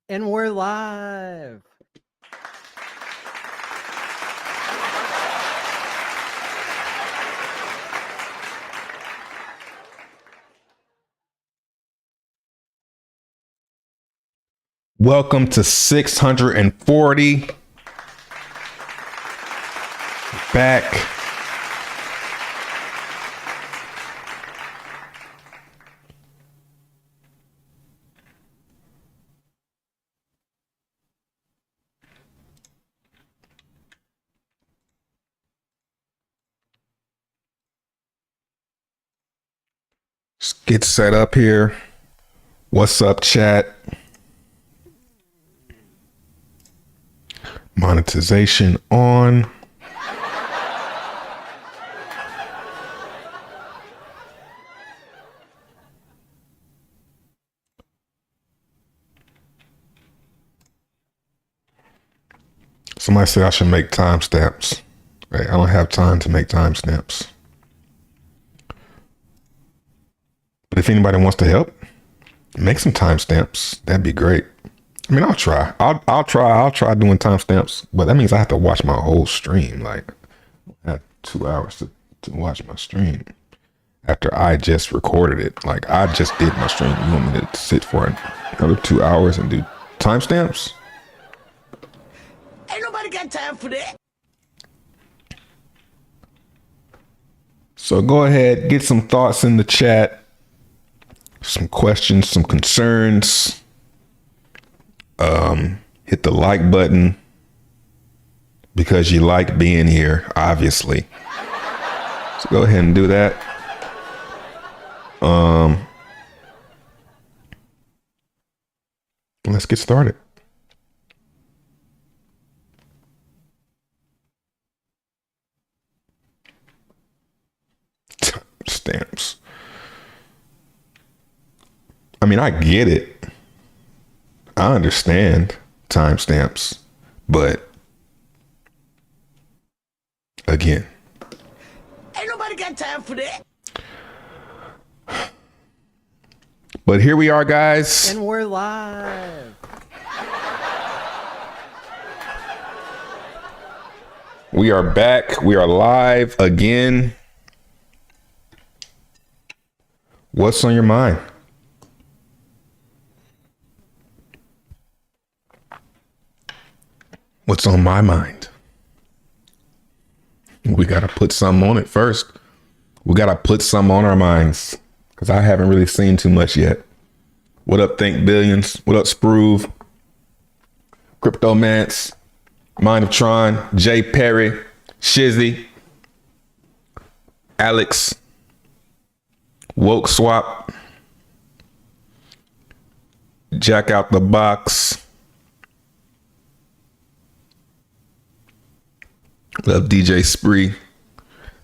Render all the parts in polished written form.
And we're live. Welcome to 640. Back. Let's get set up here. What's up, chat? Monetization on. Somebody said I should make timestamps. Right, I don't have time to make timestamps. But if anybody wants to help, make some timestamps. That'd be great. I mean, I'll try. I'll try doing timestamps, but that means I have to watch my whole stream. Like, I have 2 hours to watch my stream after I just recorded it. Like, I just did my stream. You want me to sit for another 2 hours and do timestamps? Ain't nobody got time for that. So go ahead, get some thoughts in the chat, some questions, some concerns. Hit the like button because you like being here, obviously. So go ahead and do that. Let's get started. Stamps. I mean, I get it. I understand timestamps, but again, Ain't nobody got time for that. but here we are, guys. And we're live. We are back. We are live again. What's on your mind? What's on my mind? We got to put some on it first. We got to put some on our minds because I haven't really seen too much yet. What up, Think Billions? What up, Sproove? Cryptomance, Mind of Tron, Jay Perry, Shizzy, Alex, Woke Swap, Jack Out the Box. Love DJ Spree,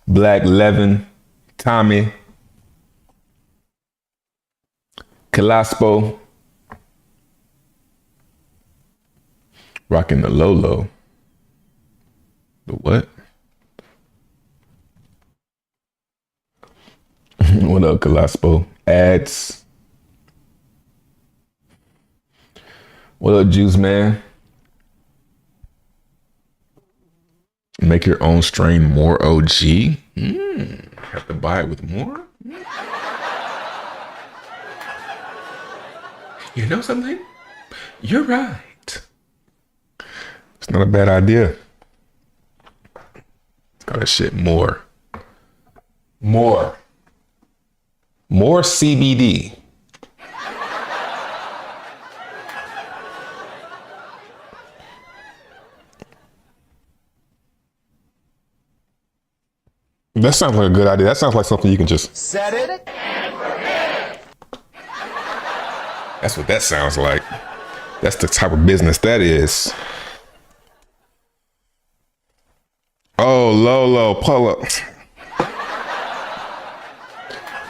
Black Levin, Tommy, Calaspo, rocking the Lolo. The what? What up, Calaspo? Ads. What up, Juice Man? Make your own strain more OG. Have to buy it with more. You know something? You're right. It's not a bad idea. Call that shit more. More CBD. That sounds like a good idea. That sounds like something you can just Set it. That's what that sounds like. That's the type of business that is. Oh, Lolo, pull up.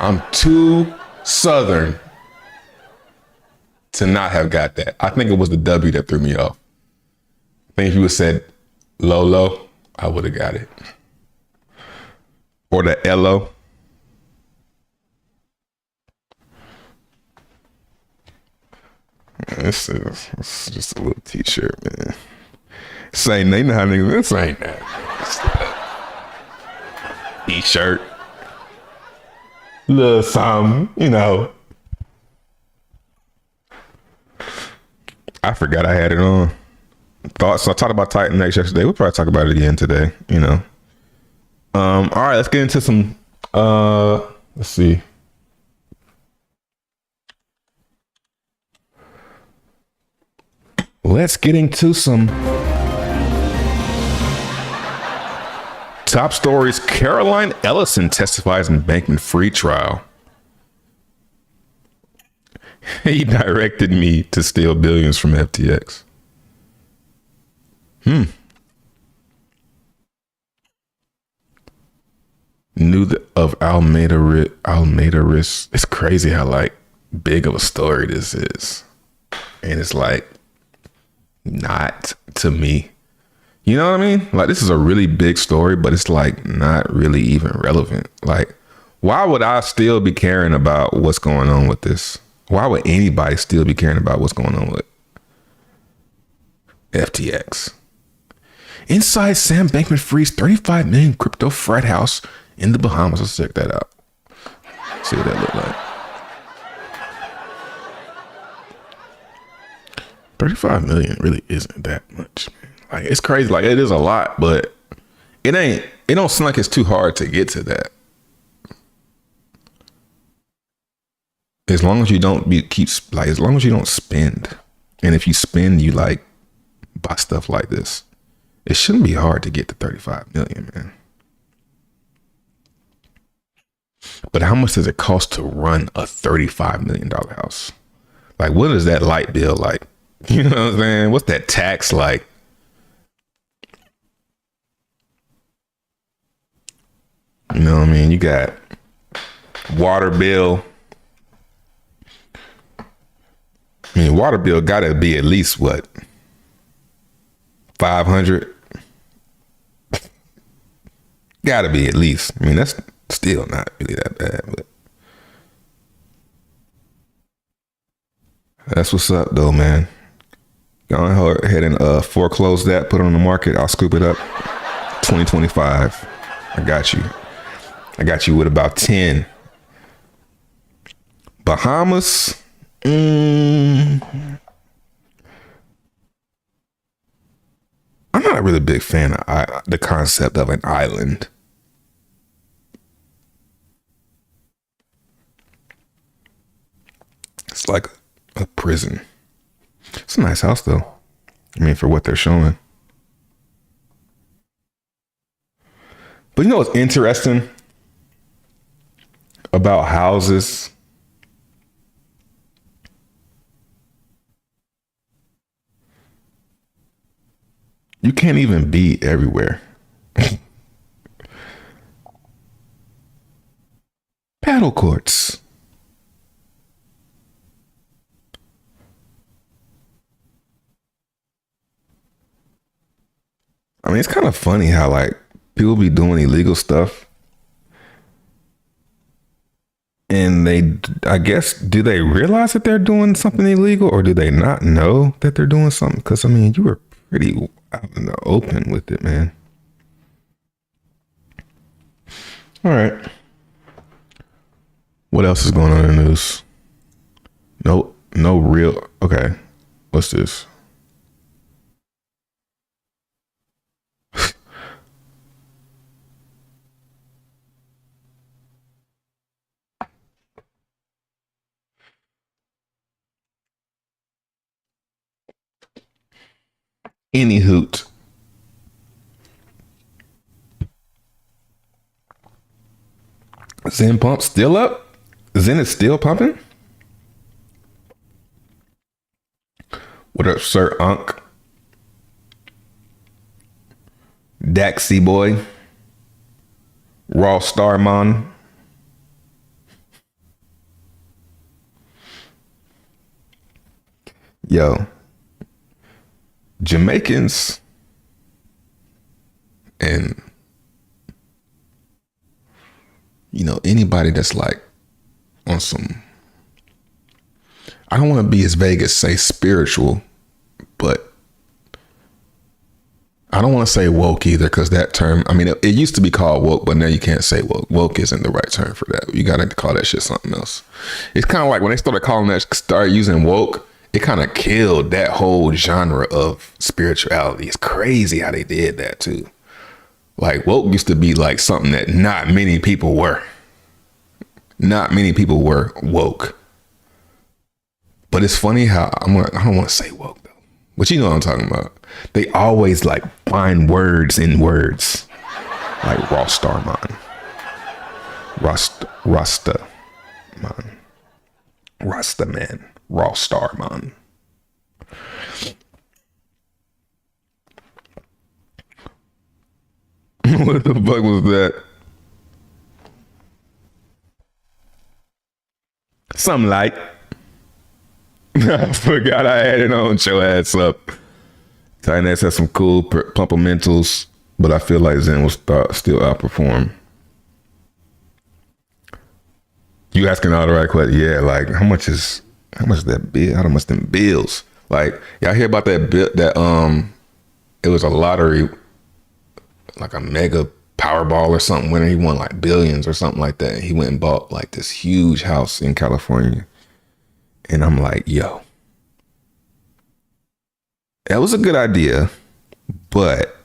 I'm too Southern to not have got that. I think it was the W that threw me off. I think if you would have said Lolo, I would have got it. Or the Elo. It's just a little t-shirt, man. Saying they know how niggas. This ain't that. T-shirt. Little something, you know. I forgot I had it on. Thoughts. So I talked about TitanX yesterday. We'll probably talk about it again today, you know. All right, let's get into some let's see. Let's get into some top stories. Caroline Ellison testifies in Bankman-Fried trial. He directed me to steal billions from FTX. Knew of Almeida risk. It's crazy how like big of a story this is. And it's like not to me. You know what I mean? Like this is a really big story, but it's like not really even relevant. Like, why would I still be caring about what's going on with this? Why would anybody still be caring about what's going on with FTX? Inside Sam Bankman-Fried's 35 million crypto frat house in the Bahamas. Let's check that out. See what that look like. 35 million really isn't that much, man. Like it's crazy. Like it is a lot, but it don't seem like it's too hard to get to that. As long as you don't as long as you don't spend. And if you spend, you like buy stuff like this. It shouldn't be hard to get to 35 million, man. But how much does it cost to run a $35 million house? Like, what is that light bill like? You know what I'm saying? What's that tax like? You know what I mean? You got water bill. I mean, water bill got to be at least what? 500? Got to be at least. I mean, that's still not really that bad, but that's what's up though, man. Go ahead and foreclose that, put it on the market. I'll scoop it up. 2025. I got you. I got you with about 10. Bahamas. I'm not a really big fan of the concept of an island. It's like a prison. It's a nice house, though. I mean, for what they're showing. But you know what's interesting about houses? You can't even be everywhere. Paddle courts. I mean, it's kind of funny how like people be doing illegal stuff and I guess, do they realize that they're doing something illegal or do they not know that they're doing something? Because I mean, you were pretty out in the open with it, man. All right. What else is going on in the news? No real. Okay. What's this? Any hoot. Zen pump still up? Zen is still pumping? What up, Sir Unk? Daxy Boy? Raw Starmon? Yo. Jamaicans and you know anybody that's like on some, I don't want to be as vague as say spiritual, but I don't want to say woke either, because that term, I mean, it used to be called woke, but now you can't say woke. Woke isn't the right term for that. You got to call that shit something else. It's kind of like when they started using woke, it kind of killed that whole genre of spirituality. It's crazy how they did that too. Like woke used to be like something that not many people were. Not many people were woke. But it's funny how I don't want to say woke though, but you know what I'm talking about. They always like find words in words, like Rasta man, raw star man. What the fuck was that? Something like. I forgot I had it on. Show ass up. TitanX has some cool pumpamentals, but I feel like Zen will still outperform. You asking all the right questions. Yeah, like how much is that bill? How much them bills? Like y'all hear about that bill that it was a lottery, like a mega Powerball or something winner. He won like billions or something like that. He went and bought like this huge house in California. And I'm like, yo, that was a good idea, but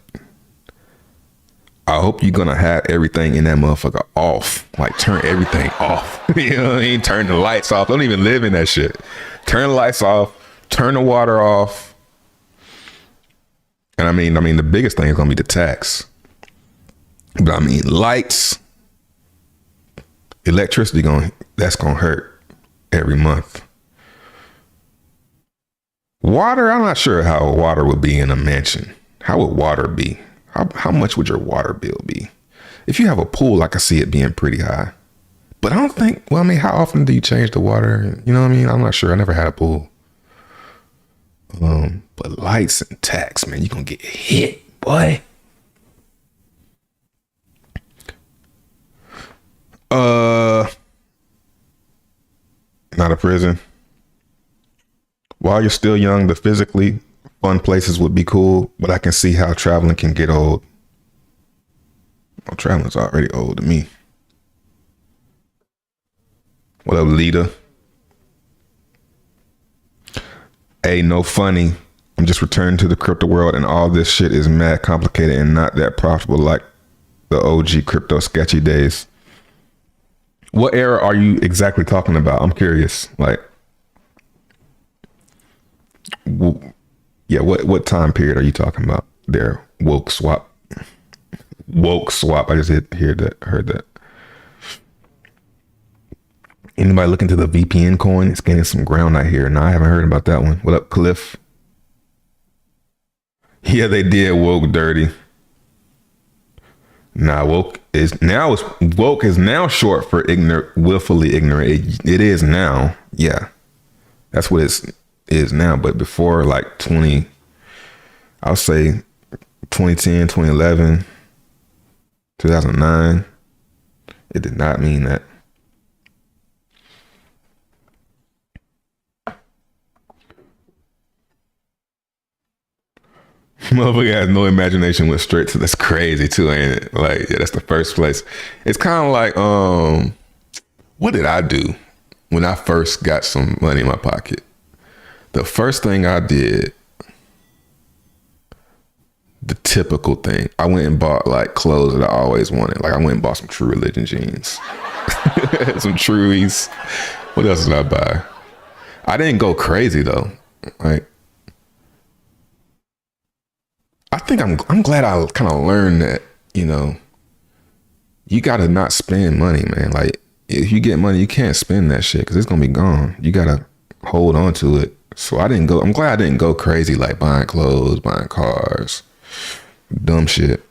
I hope you're going to have everything in that motherfucker off. Like turn everything off. You know what I mean? Turn the lights off. Don't even live in that shit. Turn the lights off. Turn the water off. And I mean, the biggest thing is going to be the tax. But I mean, lights, electricity, that's going to hurt every month. Water, I'm not sure how water would be in a mansion. How would water be? How much would your water bill be? If you have a pool, I can see it being pretty high. But I don't think, well, I mean, how often do you change the water? You know what I mean? I'm not sure. I never had a pool. But lights and tax, man, you're going to get hit, boy. Not a prison. While you're still young, the physically fun places would be cool, but I can see how traveling can get old. Well, traveling's already old to me. What up, Lita? Hey, no funny. I'm just returning to the crypto world, and all this shit is mad complicated and not that profitable like the OG crypto sketchy days. What era are you exactly talking about? I'm curious. Like, yeah, what time period are you talking about there? Woke swap. I just heard that. Anybody looking to the VPN coin? It's gaining some ground out here. No, I haven't heard about that one. What up, Cliff? Yeah, they did woke dirty. Nah, woke is now short for ignorant, willfully ignorant. It is now. Yeah, that's what it is now. But before, like I'll say 2010, 2011, 2009, it did not mean that. Motherfucker has no imagination, went straight to, that's crazy too, ain't it? Like, yeah, that's the first place. It's kind of like, what did I do when I first got some money in my pocket? The first thing I did, the typical thing, I went and bought like clothes that I always wanted. Like I went and bought some True Religion jeans, some Truies. What else did I buy? I didn't go crazy though. Like, I think I'm glad I kind of learned that, you know, you got to not spend money, man. Like if you get money, you can't spend that shit because it's going to be gone. You got to hold on to it. So I'm glad I didn't go crazy, like buying clothes, buying cars, dumb shit.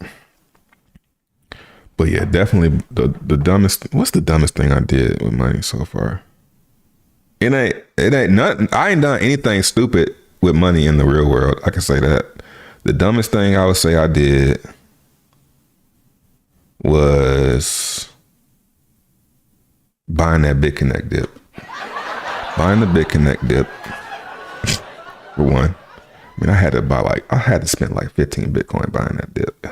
But yeah, definitely the dumbest, what's the dumbest thing I did with money so far? It ain't nothing. I ain't done anything stupid with money in the real world. I can say that. The dumbest thing I would say I did was buying that BitConnect dip. Buying the BitConnect dip for one. I mean, I had to spend like 15 Bitcoin buying that dip.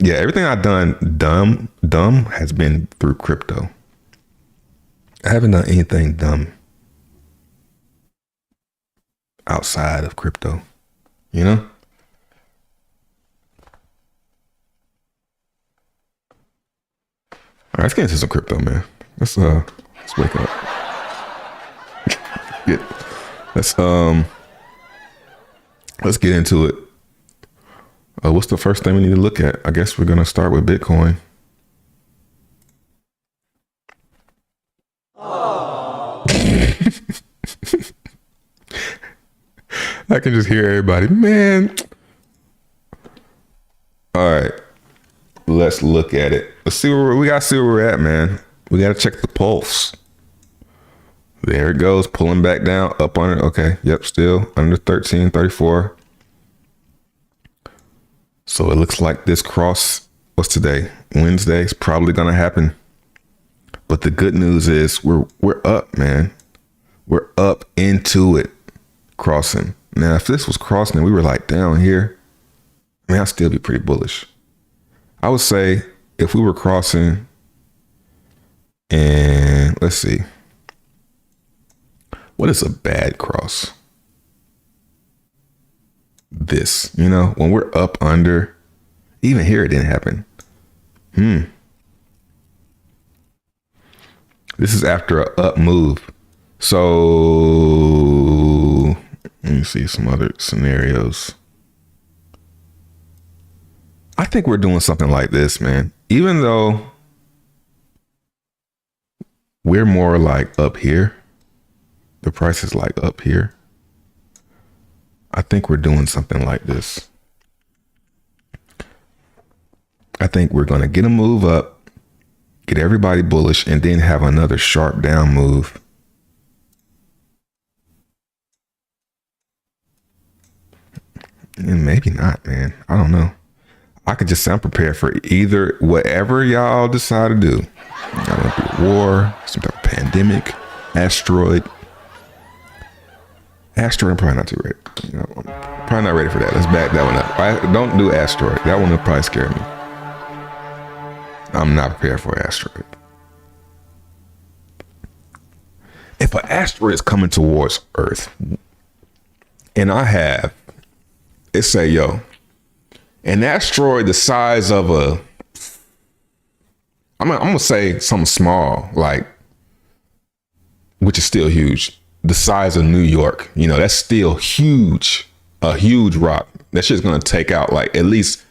Yeah, everything I've done dumb has been through crypto. I haven't done anything dumb outside of crypto, you know? All right, let's get into some crypto, man. Let's wake up. Let's get into it. What's the first thing we need to look at? I guess we're gonna start with Bitcoin. I can just hear everybody, man. All right, let's look at it. Let's see where we gotta see where we're at, man. We gotta check the pulse. There it goes, pulling back down, up on it. Okay, yep, still under 1334. So it looks like this cross, what's today? Wednesday. It's probably gonna happen. But the good news is we're up, man. We're up into it, crossing. Now, if this was crossing and we were like down here, I mean, I'd still be pretty bullish. I would say if we were crossing, and let's see, what is a bad cross? This, you know, when we're up under, even here it didn't happen. This is after a up move. So let me see some other scenarios. I think we're doing something like this, man. Even though we're more like up here, the price is like up here. I think we're doing something like this. I think we're going to get a move up, get everybody bullish, and then have another sharp down move. And maybe not, man. I don't know. I could just say I'm prepared for either whatever y'all decide to do. Y'all want to be a war, some type of pandemic, asteroid. Asteroid, I'm probably not too ready. You know, I'm probably not ready for that. Let's back that one up. Don't do asteroid. That one will probably scare me. I'm not prepared for an asteroid. If an asteroid is coming towards Earth, and I have, it say, yo, an asteroid the size of I'm gonna say something small, like, which is still huge. The size of New York, you know, that's still huge, a huge rock. That shit's gonna take out like at least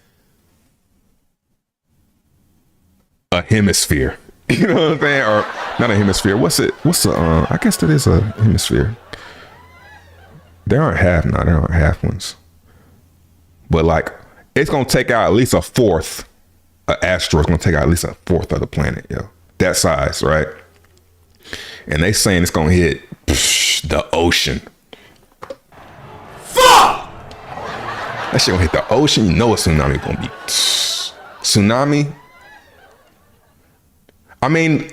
a hemisphere. You know what I'm saying? Or not a hemisphere. What's the I guess that is a hemisphere. There aren't half ones. But like, it's gonna take out at least a fourth. An asteroid's gonna take out at least a fourth of the planet, yo. That size, right? And they saying it's gonna hit the ocean. Fuck! That shit gonna hit the ocean. You know a tsunami gonna be. Tsunami. I mean,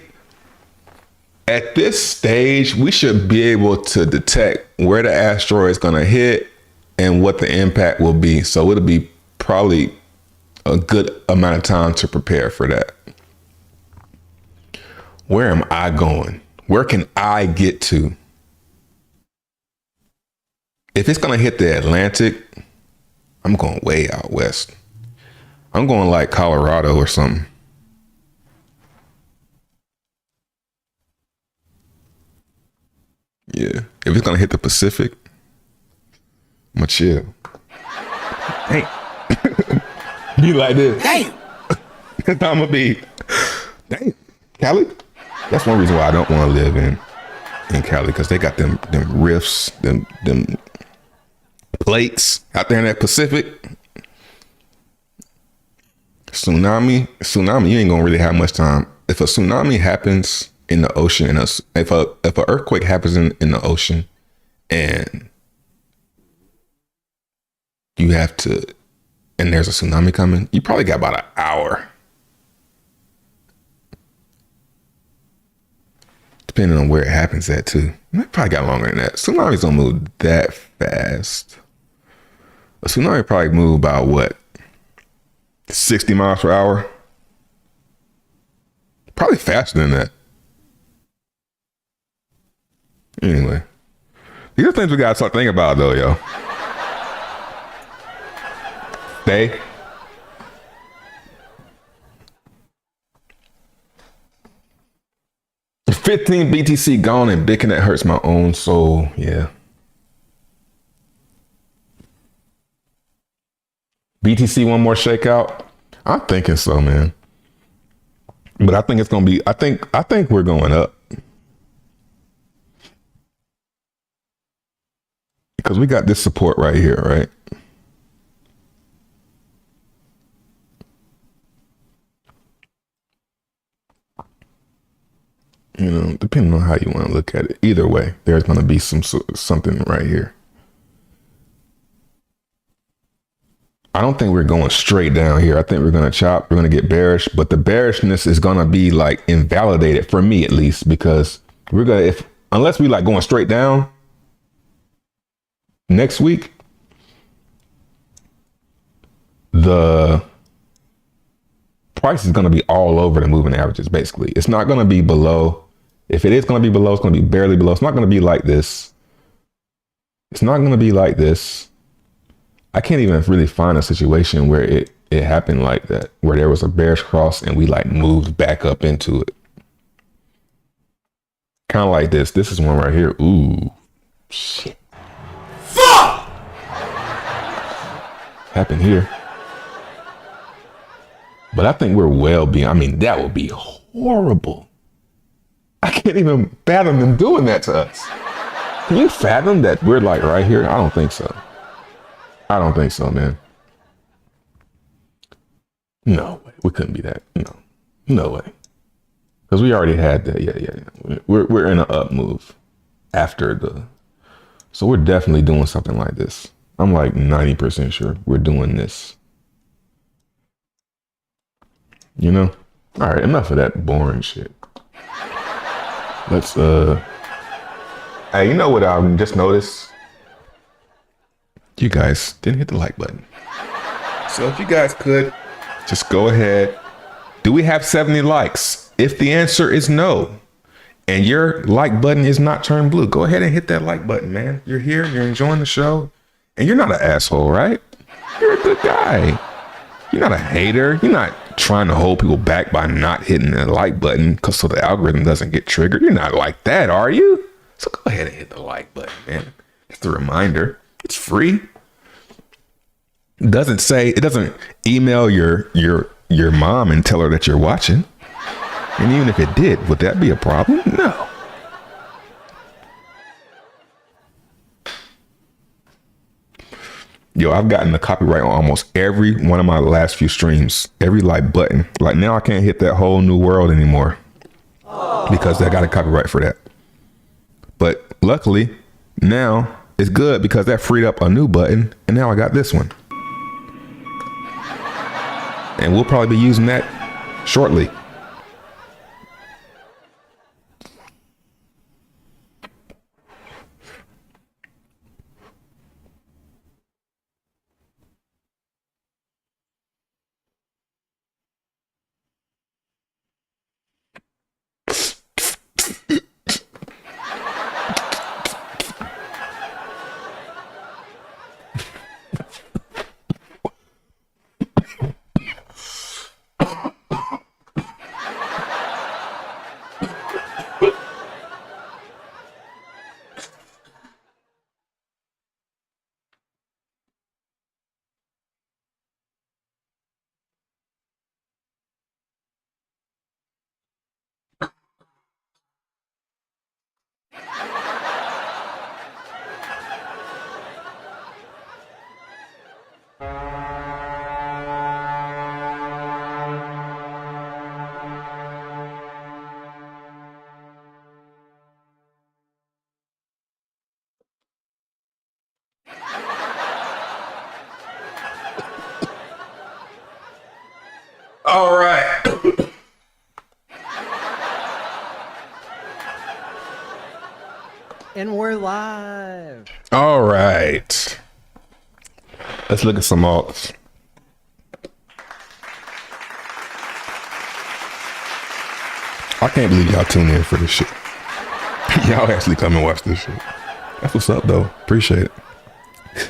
at this stage, we should be able to detect where the asteroid is gonna hit and what the impact will be. So it'll be probably a good amount of time to prepare for that. Where am I going? Where can I get to? If it's gonna hit the Atlantic, I'm going way out west. I'm going like Colorado or something. Yeah. If it's gonna hit the Pacific, I'm gonna chill. Hey. You like this? Damn. I'm gonna be. Damn. Cali? That's one reason why I don't want to live in Cali, because they got them rifts, them plates out there in that Pacific. Tsunami, you ain't gonna really have much time. If a tsunami happens in the ocean, and if an earthquake happens in the ocean, and you have to, and there's a tsunami coming, you probably got about an hour. depending on where it happens at too. It probably got longer than that. Tsunamis don't move that fast. A tsunami probably move about what? 60 miles per hour? Probably faster than that. Anyway. These are things we gotta start thinking about though, yo. Stay. $15 BTC gone and Bitcoin that hurts my own soul. Yeah. BTC one more shakeout? I'm thinking so, man. But I think it's gonna be, I think we're going up. Because we got this support right here, right? You know, depending on how you want to look at it. Either way, there's going to be something right here. I don't think we're going straight down here. I think we're going to chop. We're going to get bearish, but the bearishness is going to be like invalidated for me at least, because we're going to, unless we like going straight down next week, the price is going to be all over the moving averages. Basically, it's not going to be below. If it is going to be below, it's going to be barely below. It's not going to be like this. It's not going to be like this. I can't even really find a situation where it happened like that, where there was a bearish cross and we like moved back up into it. Kind of like this. This is one right here. Ooh, shit. Fuck! Happened here. But I think we're well beyond. I mean, that would be horrible. I can't even fathom them doing that to us. Can you fathom that we're like right here? I don't think so. I don't think so, man. No way. We couldn't be that. No way. Because we already had that. Yeah. We're in an up move after the. So we're definitely doing something like this. I'm like 90% sure we're doing this. You know? All right, enough of that boring shit. Let's, hey, you know what I just noticed? You guys didn't hit the like button. So if you guys could, just go ahead. Do we have 70 likes? If the answer is no, and your like button is not turned blue, go ahead and hit that like button, man. You're here, you're enjoying the show, and you're not an asshole, right? You're a good guy. You're not a hater. You're not trying to hold people back by not hitting the like button so the algorithm doesn't get triggered. You're not like that, are you? So go ahead and hit the like button, man. Just a reminder. It's free. It doesn't email your mom and tell her that you're watching. And even if it did, would that be a problem? No. Yo, I've gotten the copyright on almost every one of my last few streams. Every like button. Like now I can't hit that whole new world anymore because I got a copyright for that. But luckily now it's good because that freed up a new button and now I got this one. And we'll probably be using that shortly. And we're live. All right. Let's look at some alts. I can't believe y'all tune in for this shit. Y'all actually come and watch this shit. That's what's up, though. Appreciate it.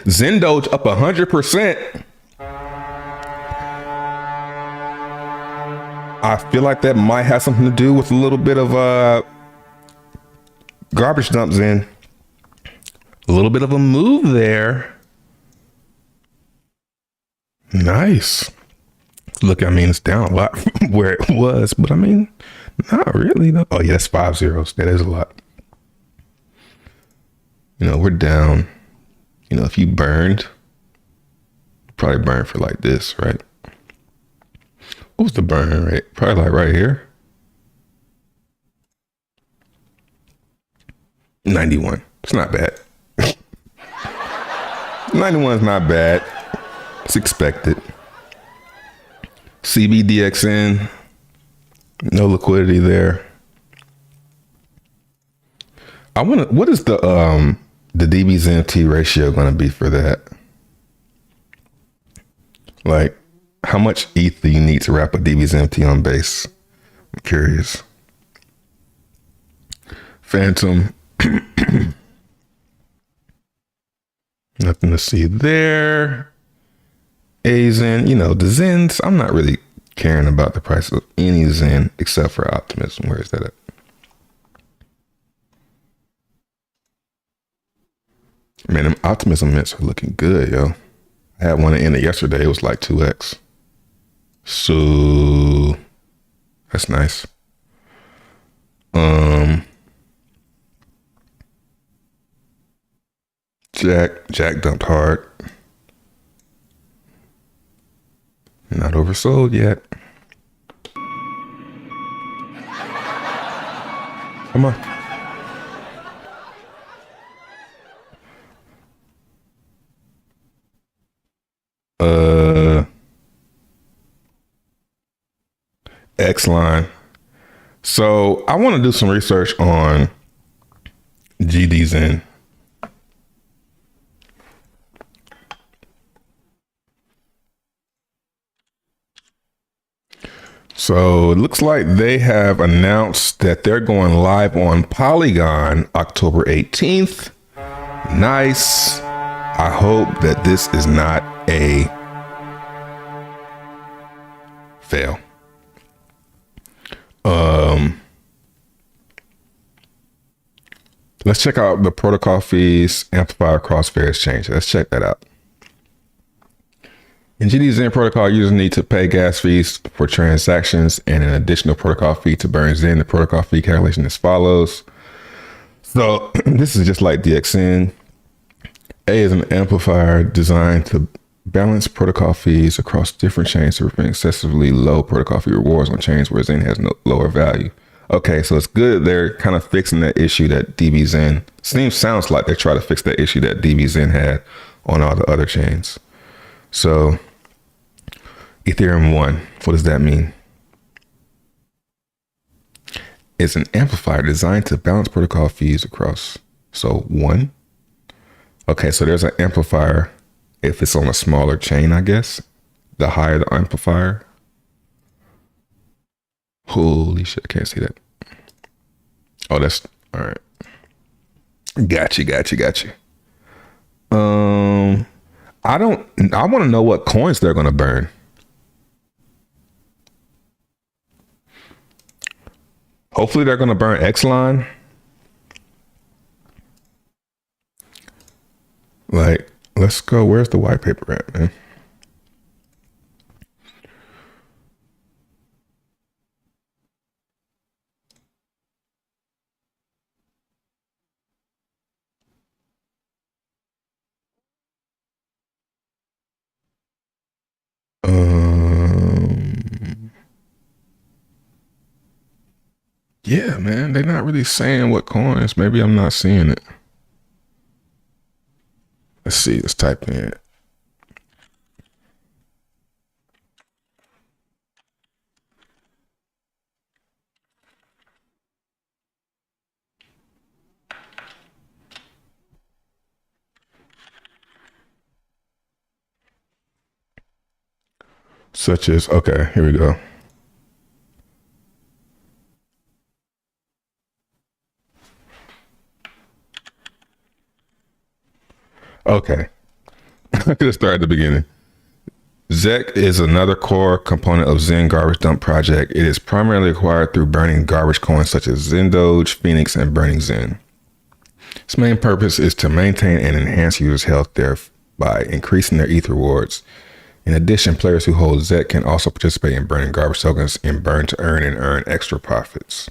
Zendoge up 100%. I feel like that might have something to do with a little bit of garbage dumps in. A little bit of a move there. Nice. Look, I mean, it's down a lot from where it was, but I mean, not really though. Oh yeah, that's 5 zeros. That is a lot. You know, we're down. You know, if you burned, probably burned for like this, right? What was the burn rate? Probably like right here. 91. It's not bad. 91 is not bad. It's expected. CBDXN, no liquidity there. I want to. What is the DBZMT ratio going to be for that? Like, how much ETH do you need to wrap a DBZMT on base? I'm curious. Phantom. Nothing to see there. Azen, you know, the Zens, I'm not really caring about the price of any Zen except for Optimism. Where is that at? Man, them Optimism mints are looking good, yo. I had one in it yesterday. It was like 2x. So that's nice. Jack dumped hard. Not oversold yet. Come on. X line. So I want to do some research on GDZN. So it looks like they have announced that they're going live on Polygon October 18th. Nice. I hope that this is not a fail. Let's check out the protocol fees, amplifier crossfair exchange. Let's check that out. In GDZN protocol, users need to pay gas fees for transactions and an additional protocol fee to burn Zen. The protocol fee calculation is as follows. So this is just like DXN. A is an amplifier designed to balance protocol fees across different chains to prevent excessively low protocol fee rewards on chains where Zen has no lower value. Okay, so it's good they're kind of fixing that issue that DBZN sounds like they try to fix that issue that DBZN had on all the other chains. So Ethereum 1, what does that mean? It's an amplifier designed to balance protocol fees across. So 1. Okay, so there's an amplifier if it's on a smaller chain, I guess. The higher the amplifier. Holy shit, I can't see that. Oh, that's all right. Got you. I want to know what coins they're gonna burn. Hopefully they're gonna burn X-Line. Like, let's go. Where's the white paper at, man? Yeah, man, they're not really saying what coins. Maybe I'm not seeing it. Let's see. Let's type in. Such as, okay, here we go. Okay. I could have started at the beginning. Zec is another core component of Zen Garbage Dump Project. It is primarily acquired through burning garbage coins such as Zen Doge, Phoenix, and Burning Zen. Its main purpose is to maintain and enhance users' health thereby increasing their ETH rewards. In addition, players who hold Zec can also participate in burning garbage tokens and burn to earn and earn extra profits.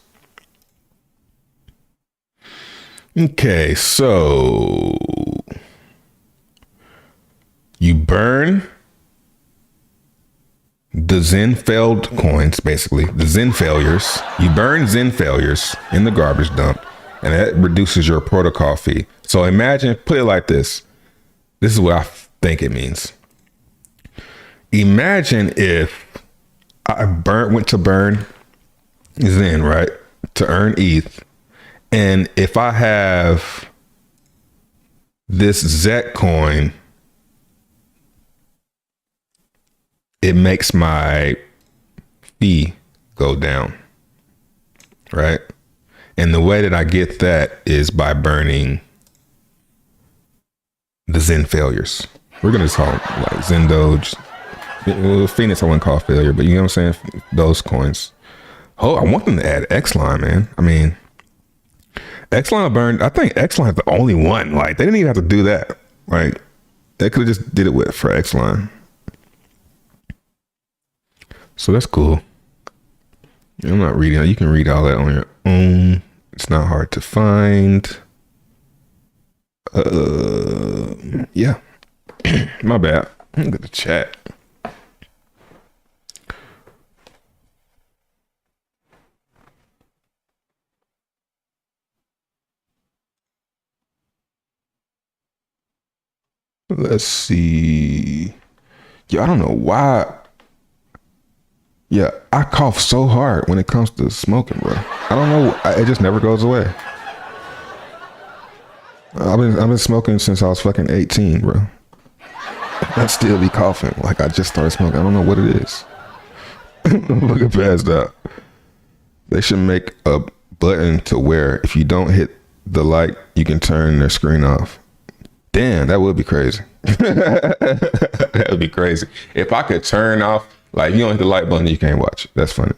Okay, so you burn the Zen failed coins, basically the Zen failures. You burn Zen failures in the garbage dump, and that reduces your protocol fee. So imagine, put it like this. This is what I think it means. Imagine if I went to burn Zen, right, to earn ETH, and if I have this Zec coin, it makes my fee go down, right? And the way that I get that is by burning the Zen failures. We're gonna just call them like Zen Doge. Phoenix I wouldn't call failure, but you know what I'm saying? Those coins. Oh, I want them to add X-Line, man. I mean, X-Line burned. I think X-Line is the only one. Like, they didn't even have to do that. Like, they could have just did it for X-Line. So that's cool. I'm not reading. You can read all that on your own. It's not hard to find. Yeah. My bad. Look at the chat. Let's see. Yeah, I don't know why. Yeah, I cough so hard when it comes to smoking, bro. I don't know. It just never goes away. I've been smoking since I was fucking 18, bro. I still be coughing like I just started smoking. I don't know what it is. Looking past that. They should make a button to where if you don't hit the light, you can turn their screen off. Damn, that would be crazy. That would be crazy. If I could turn off, like, you don't hit the light button, you can't watch. That's funny.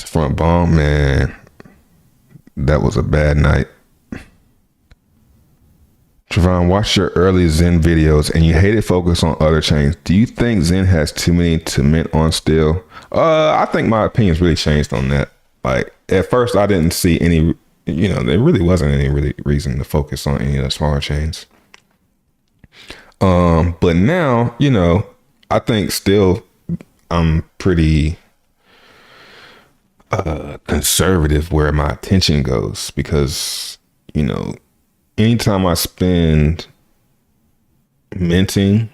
Front bomb, man. That was a bad night. Trevon, watch your early Zen videos and you hated focus on other chains. Do you think Zen has too many to mint on still? I think my opinion's really changed on that. Like, at first I didn't see any, there really wasn't any really reason to focus on any of the smaller chains. But now, I think still I'm pretty conservative where my attention goes because, anytime I spend minting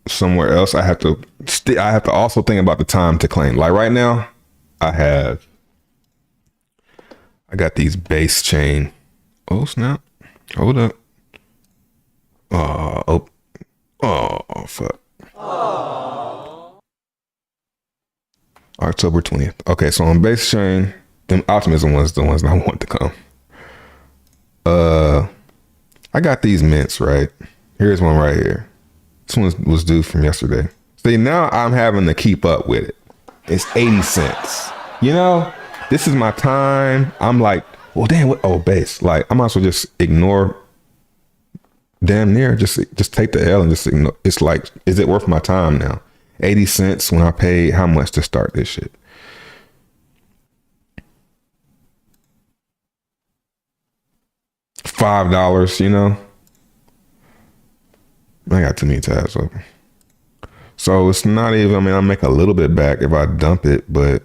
somewhere else, I have to also think about the time to claim. Like right now, I got these base chain. Oh snap. Hold up. Oh fuck. October 20th. Okay, so on base chain, them optimism ones, the ones that I want to come. I got these mints, right? Here's one right here. This one was due from yesterday. See, now I'm having to keep up with it. It's 80 cents. This is my time. I'm like, well, damn, what? Oh, base. Like, I might as well just ignore. Damn near, just take the L and just ignore. It's like, is it worth my time now? 80 cents when I paid how much to start this shit? $5, I got too many tabs open. So it's not even, I make a little bit back if I dump it, but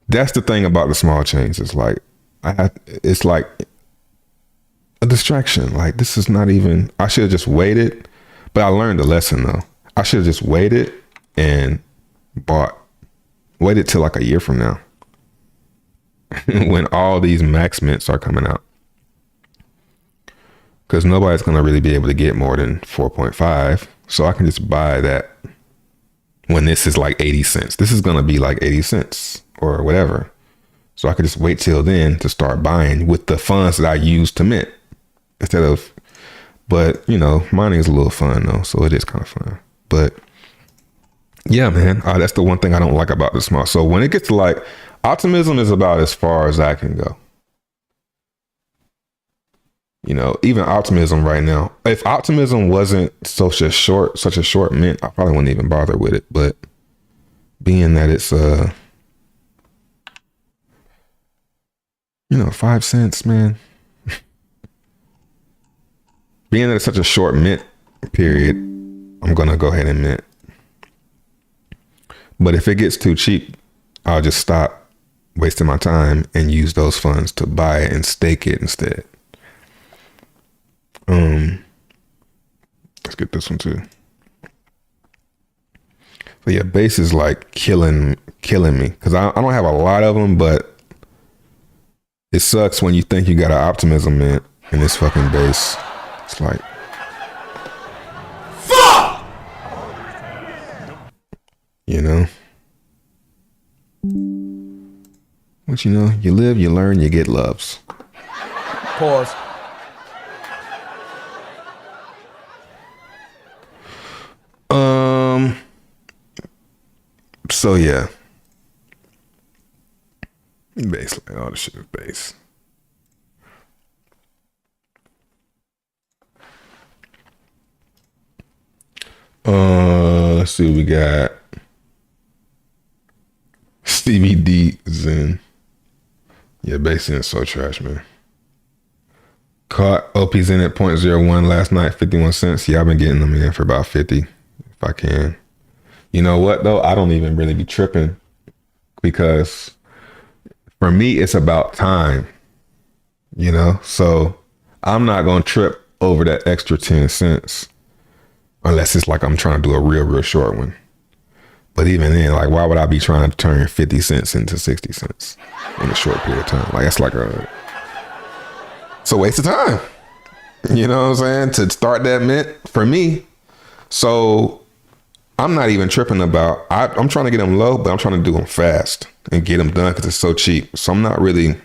that's the thing about the small chains. It's like, it's like a distraction. Like, this is not even, I should have just waited, but I learned the lesson though. I should have just waited and waited till like a year from now when all these max mints are coming out. because nobody's going to really be able to get more than 4.5. So I can just buy that when this is like 80 cents. This is going to be like 80 cents or whatever. So I could just wait till then to start buying with the funds that I use to mint instead of, but you know, mining is a little fun though. So it is kind of fun. But yeah, man, that's the one thing I don't like about the small. So when it gets to like, optimism is about as far as I can go. You know, even optimism right now, if optimism wasn't such a short mint, I probably wouldn't even bother with it. But being that it's, 5 cents, man, being that it's such a short mint period, I'm going to go ahead and mint. But if it gets too cheap, I'll just stop wasting my time and use those funds to buy it and stake it instead. Let's get this one too. So yeah, base is like killing me because I don't have a lot of them, but it sucks when you think you got an optimism mint in this fucking base. It's like, fuck! You know? But you know, you live, you learn, you get loves. Pause. So yeah. Base, like all the shit is base. Let's see what we got. CBD Zen. Yeah, base is so trash, man. Caught OP's in at 0.01 last night, 51 cents. Yeah, I've been getting them in for about 50 if I can. You know what though? I don't even really be tripping because for me, it's about time, you know? So I'm not going to trip over that extra 10 cents unless it's like I'm trying to do a real short one. But even then, like, why would I be trying to turn 50 cents into 60 cents in a short period of time? Like, it's like it's a waste of time. You know what I'm saying? To start that mint for me. So I'm not even tripping about, I'm trying to get them low, but I'm trying to do them fast and get them done because it's so cheap. So I'm not really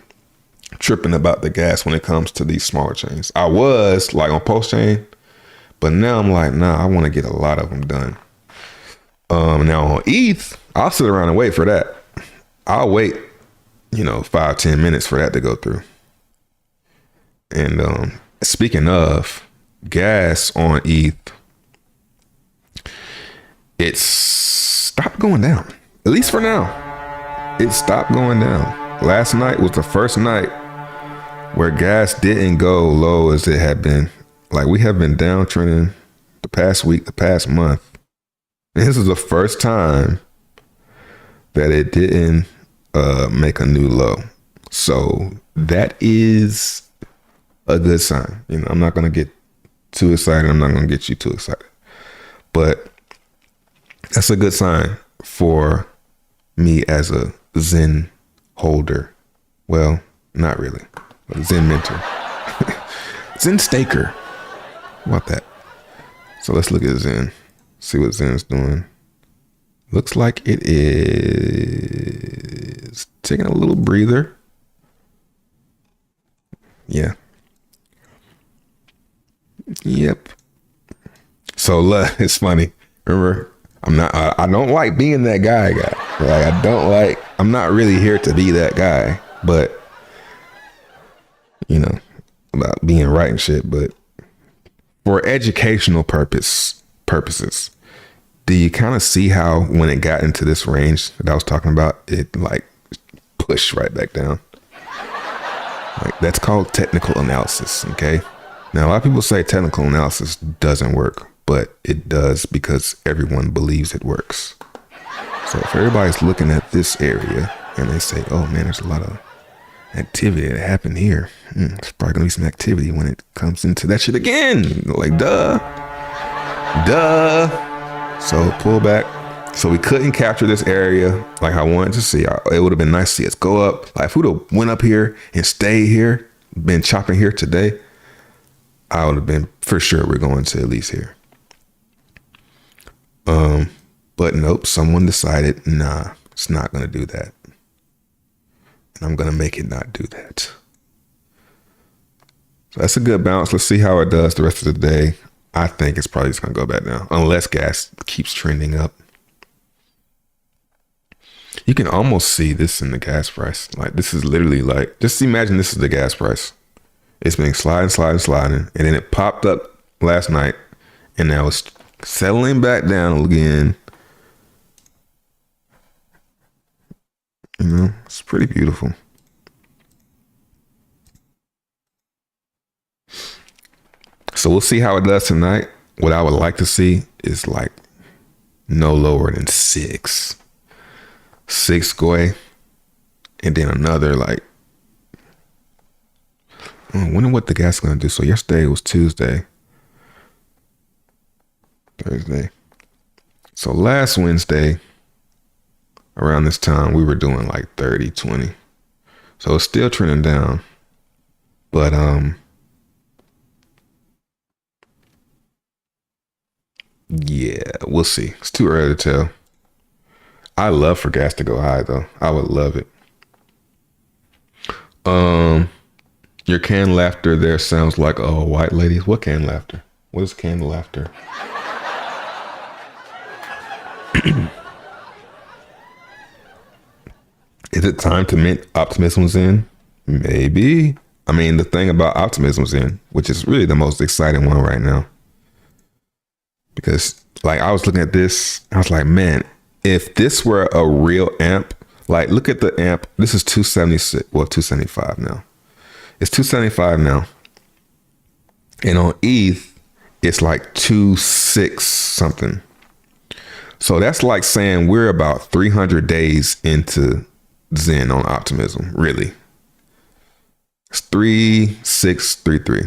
tripping about the gas when it comes to these smaller chains. I was like on post chain, but now I'm like, nah, I want to get a lot of them done. Now on ETH, I'll sit around and wait for that. I'll wait, 5-10 minutes for that to go through. And speaking of gas on ETH, it stopped going down. At least for now, it stopped going down. Last night was the first night where gas didn't go low as it had been. Like, we have been downtrending the past week, the past month. And this is the first time that it didn't make a new low. So that is a good sign. I'm not going to get too excited. I'm not going to get you too excited. But that's a good sign for me as a Zen holder. Well, not really. But a Zen mentor. Zen staker. How about that? So let's look at Zen. See what Zen's doing. Looks like it is taking a little breather. Yeah. Yep. So it's funny. Remember, I don't like being that guy. Like, I'm not really here to be that guy, but about being right and shit, but for educational purposes, do you kind of see how when it got into this range that I was talking about, it like pushed right back down? Like, that's called technical analysis, okay? Now, a lot of people say technical analysis doesn't work, but it does because everyone believes it works. So if everybody's looking at this area and they say, oh man, there's a lot of activity that happened here. There's probably gonna be some activity when it comes into that shit again. Like, duh. So pull back. So we couldn't capture this area like I wanted to see. It would have been nice to see us go up. Like, if we would have went up here and stayed here, been chopping here today, I would have been for sure we're going to at least here. But nope, someone decided, nah, it's not gonna do that. And I'm gonna make it not do that. So that's a good bounce. Let's see how it does the rest of the day. I think it's probably just gonna go back down unless gas keeps trending up. You can almost see this in the gas price. Like this is literally like, just imagine this is the gas price. It's been sliding, and then it popped up last night and now it's settling back down again. You know, it's pretty beautiful. So we'll see how it does tonight. What I would like to see is like no lower than 6 Gwei, and then another like, I wonder what the gas is gonna do. So yesterday was Tuesday, Thursday. So last Wednesday around this time we were doing like 30, 20. So it's still trending down. But yeah, we'll see. It's too early to tell. I love for gas to go high though. I would love it. Your canned laughter there sounds like white ladies. What canned laughter? What is canned laughter? Is it time to mint Optimism Zen? Maybe. I mean, the thing about Optimism Zen, which is really the most exciting one right now, because like I was looking at this, I was like, man, if this were a real amp, like look at the amp. This is 276, well, 275 now. It's 275 now. And on ETH, it's like 26 something. So that's like saying we're about 300 days into Zen on Optimism, really. It's 3633.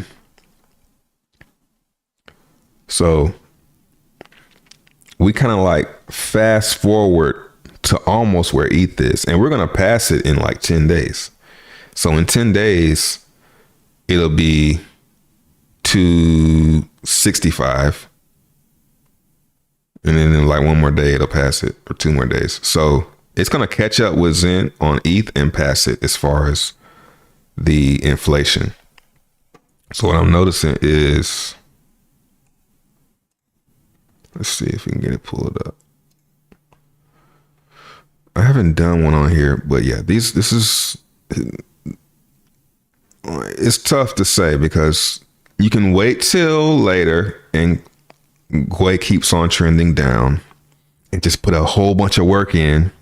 So we kind of like fast forward to almost where ETH is, and we're going to pass it in like 10 days. So in 10 days, it'll be 265. And then in like one more day, it'll pass it, or 2 more days. So it's going to catch up with Zen on ETH and pass it as far as the inflation. So what I'm noticing is, let's see if we can get it pulled up. I haven't done one on here, but yeah, this is, it's tough to say because you can wait till later and Gwei keeps on trending down and just put a whole bunch of work in,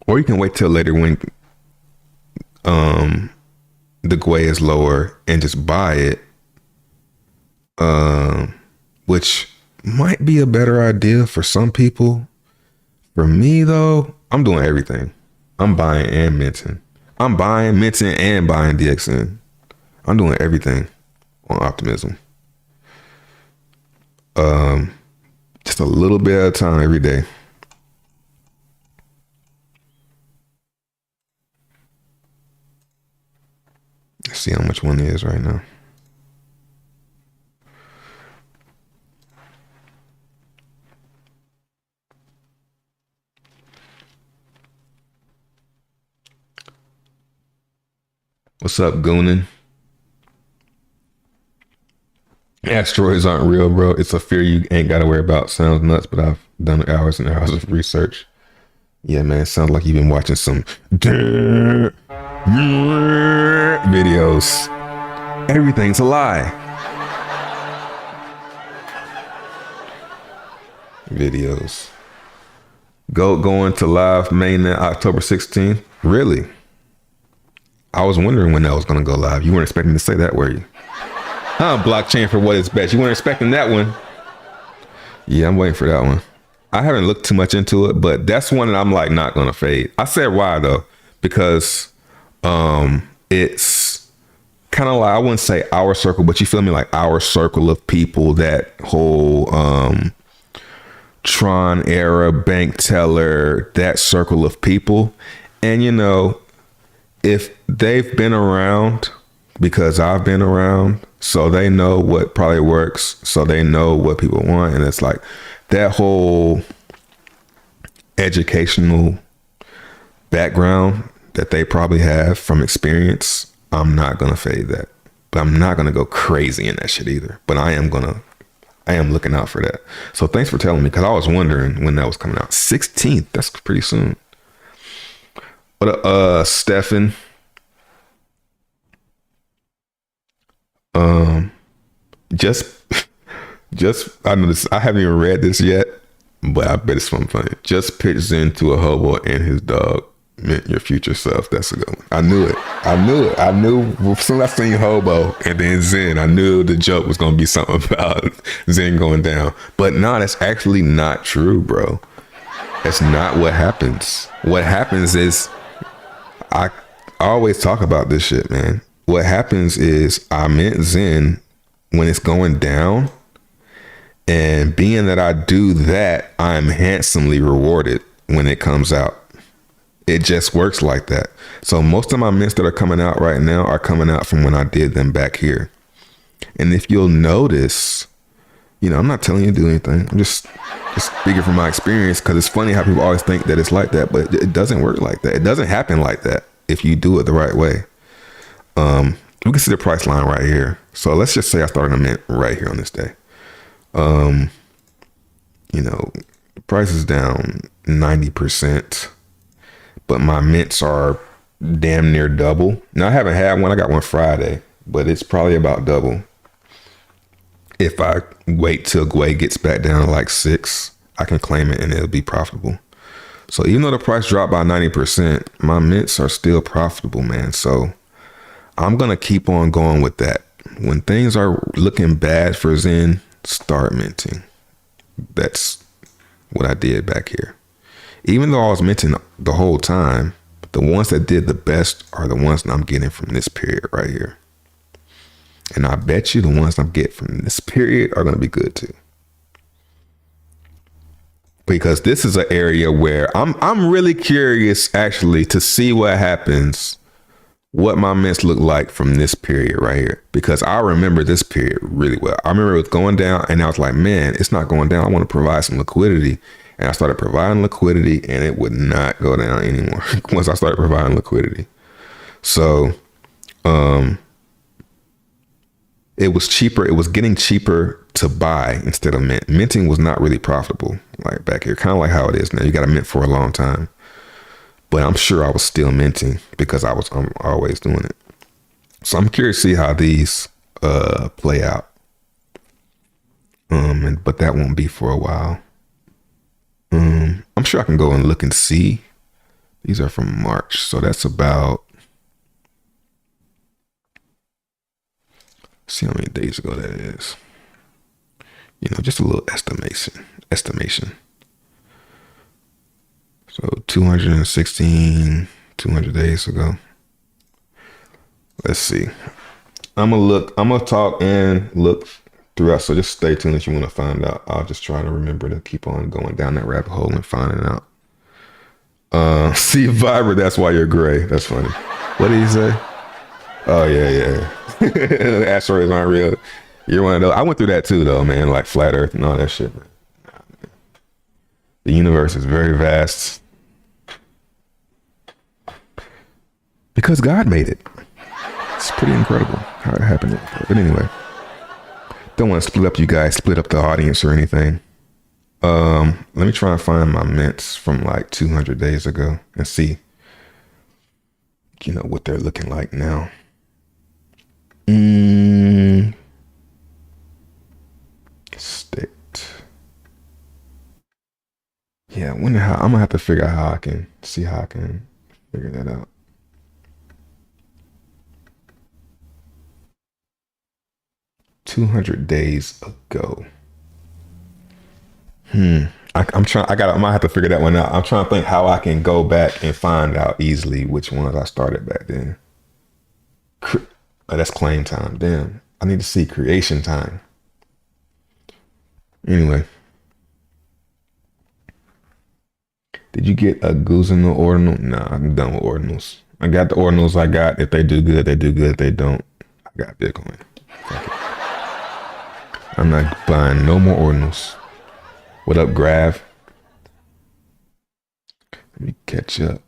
or you can wait till later when the Gwei is lower and just buy it, which might be a better idea for some people. For me though, I'm doing everything. I'm buying and minting. I'm buying, minting, and buying DXN. I'm doing everything on Optimism. Just a little bit at a time every day. Let's see how much one is right now. What's up, Goonin? Asteroids aren't real, bro. It's a fear you ain't got to worry about. Sounds nuts, but I've done hours and hours of research. Yeah, man, it sounds like you've been watching some videos. Everything's a lie. Videos. Going to live mainnet October 16th. Really? I was wondering when that was going to go live. You weren't expecting me to say that, were you? Huh, blockchain for what is best. You weren't expecting that one. Yeah, I'm waiting for that one. I haven't looked too much into it, but that's one that I'm like not going to fade. I said why though, because it's kind of like, I wouldn't say our circle, but you feel me, like our circle of people, that whole Tron era bank teller, that circle of people. And you know, if they've been around because I've been around, so they know what probably works, so they know what people want, and it's like that whole educational background that they probably have from experience. I'm not gonna fade that, but I'm not gonna go crazy in that shit either. But I am looking out for that. So thanks for telling me, because I was wondering when that was coming out. 16th, that's pretty soon. But Stefan, just I know this, I haven't even read this yet, but I bet it's something funny. Just pitch Zen to a hobo and his dog meant your future self. That's a good one. I knew it. I knew as soon as I seen hobo and then Zen, I knew the joke was gonna be something about Zen going down. But no, that's actually not true, bro. That's not what happens. What happens is, I always talk about this shit, man. What happens is I meant Zen when it's going down, and being that I do that, I'm handsomely rewarded when it comes out. It just works like that. So most of my mints that are coming out right now are coming out from when I did them back here. And if you'll notice, I'm not telling you to do anything. I'm just speaking from my experience, because it's funny how people always think that it's like that, but it doesn't work like that. It doesn't happen like that if you do it the right way. We can see the price line right here. So let's just say I started a mint right here on this day. The price is down 90%, but my mints are damn near double. Now I haven't had one. I got one Friday, but it's probably about double. If I wait till Gwei gets back down to like 6, I can claim it and it'll be profitable. So even though the price dropped by 90%, my mints are still profitable, man. So I'm going to keep on going with that. When things are looking bad for Zen, start minting. That's what I did back here. Even though I was minting the whole time, the ones that did the best are the ones that I'm getting from this period right here. And I bet you the ones I'm getting from this period are going to be good too. Because this is an area where I'm really curious actually to see what happens, what my mints look like from this period right here. Because I remember this period really well. I remember it was going down and I was like, man, it's not going down. I want to provide some liquidity. And I started providing liquidity and it would not go down anymore once I started providing liquidity. So, it was cheaper. It was getting cheaper to buy instead of mint. Minting was not really profitable like back here, kind of like how it is now. You got to mint for a long time, but I'm sure I was still minting because I'm always doing it. So I'm curious to see how these play out. But that won't be for a while. I'm sure I can go and look and see. These are from March, so that's about. See how many days ago that is. Just a little estimation. So 216, 200 days ago. Let's see. I'm gonna talk and look throughout. So just stay tuned if you want to find out. I'll just try to remember to keep on going down that rabbit hole and finding out. See Viber, that's why you're gray. That's funny. What did he say? Oh yeah. The asteroids aren't real. You're one of those. I went through that too, though, man. Like flat Earth and all that shit. Man. The universe is very vast because God made it. It's pretty incredible how it happened. But anyway, don't want to split up the audience or anything. Let me try and find my mints from like 200 days ago and see, what they're looking like now. State. Yeah, I'm gonna have to figure out how I can figure that out. $200 days ago. I might have to figure that one out. I'm trying to think how I can go back and find out easily which ones I started back then. That's claim time. Damn. I need to see creation time. Anyway. Did you get a Guzino ordinal? Nah, I'm done with ordinals. I got the ordinals I got. If they do good, they do good. If they don't, got Bitcoin. Fuck it. I'm not buying no more ordinals. What up, Grav? Let me catch up.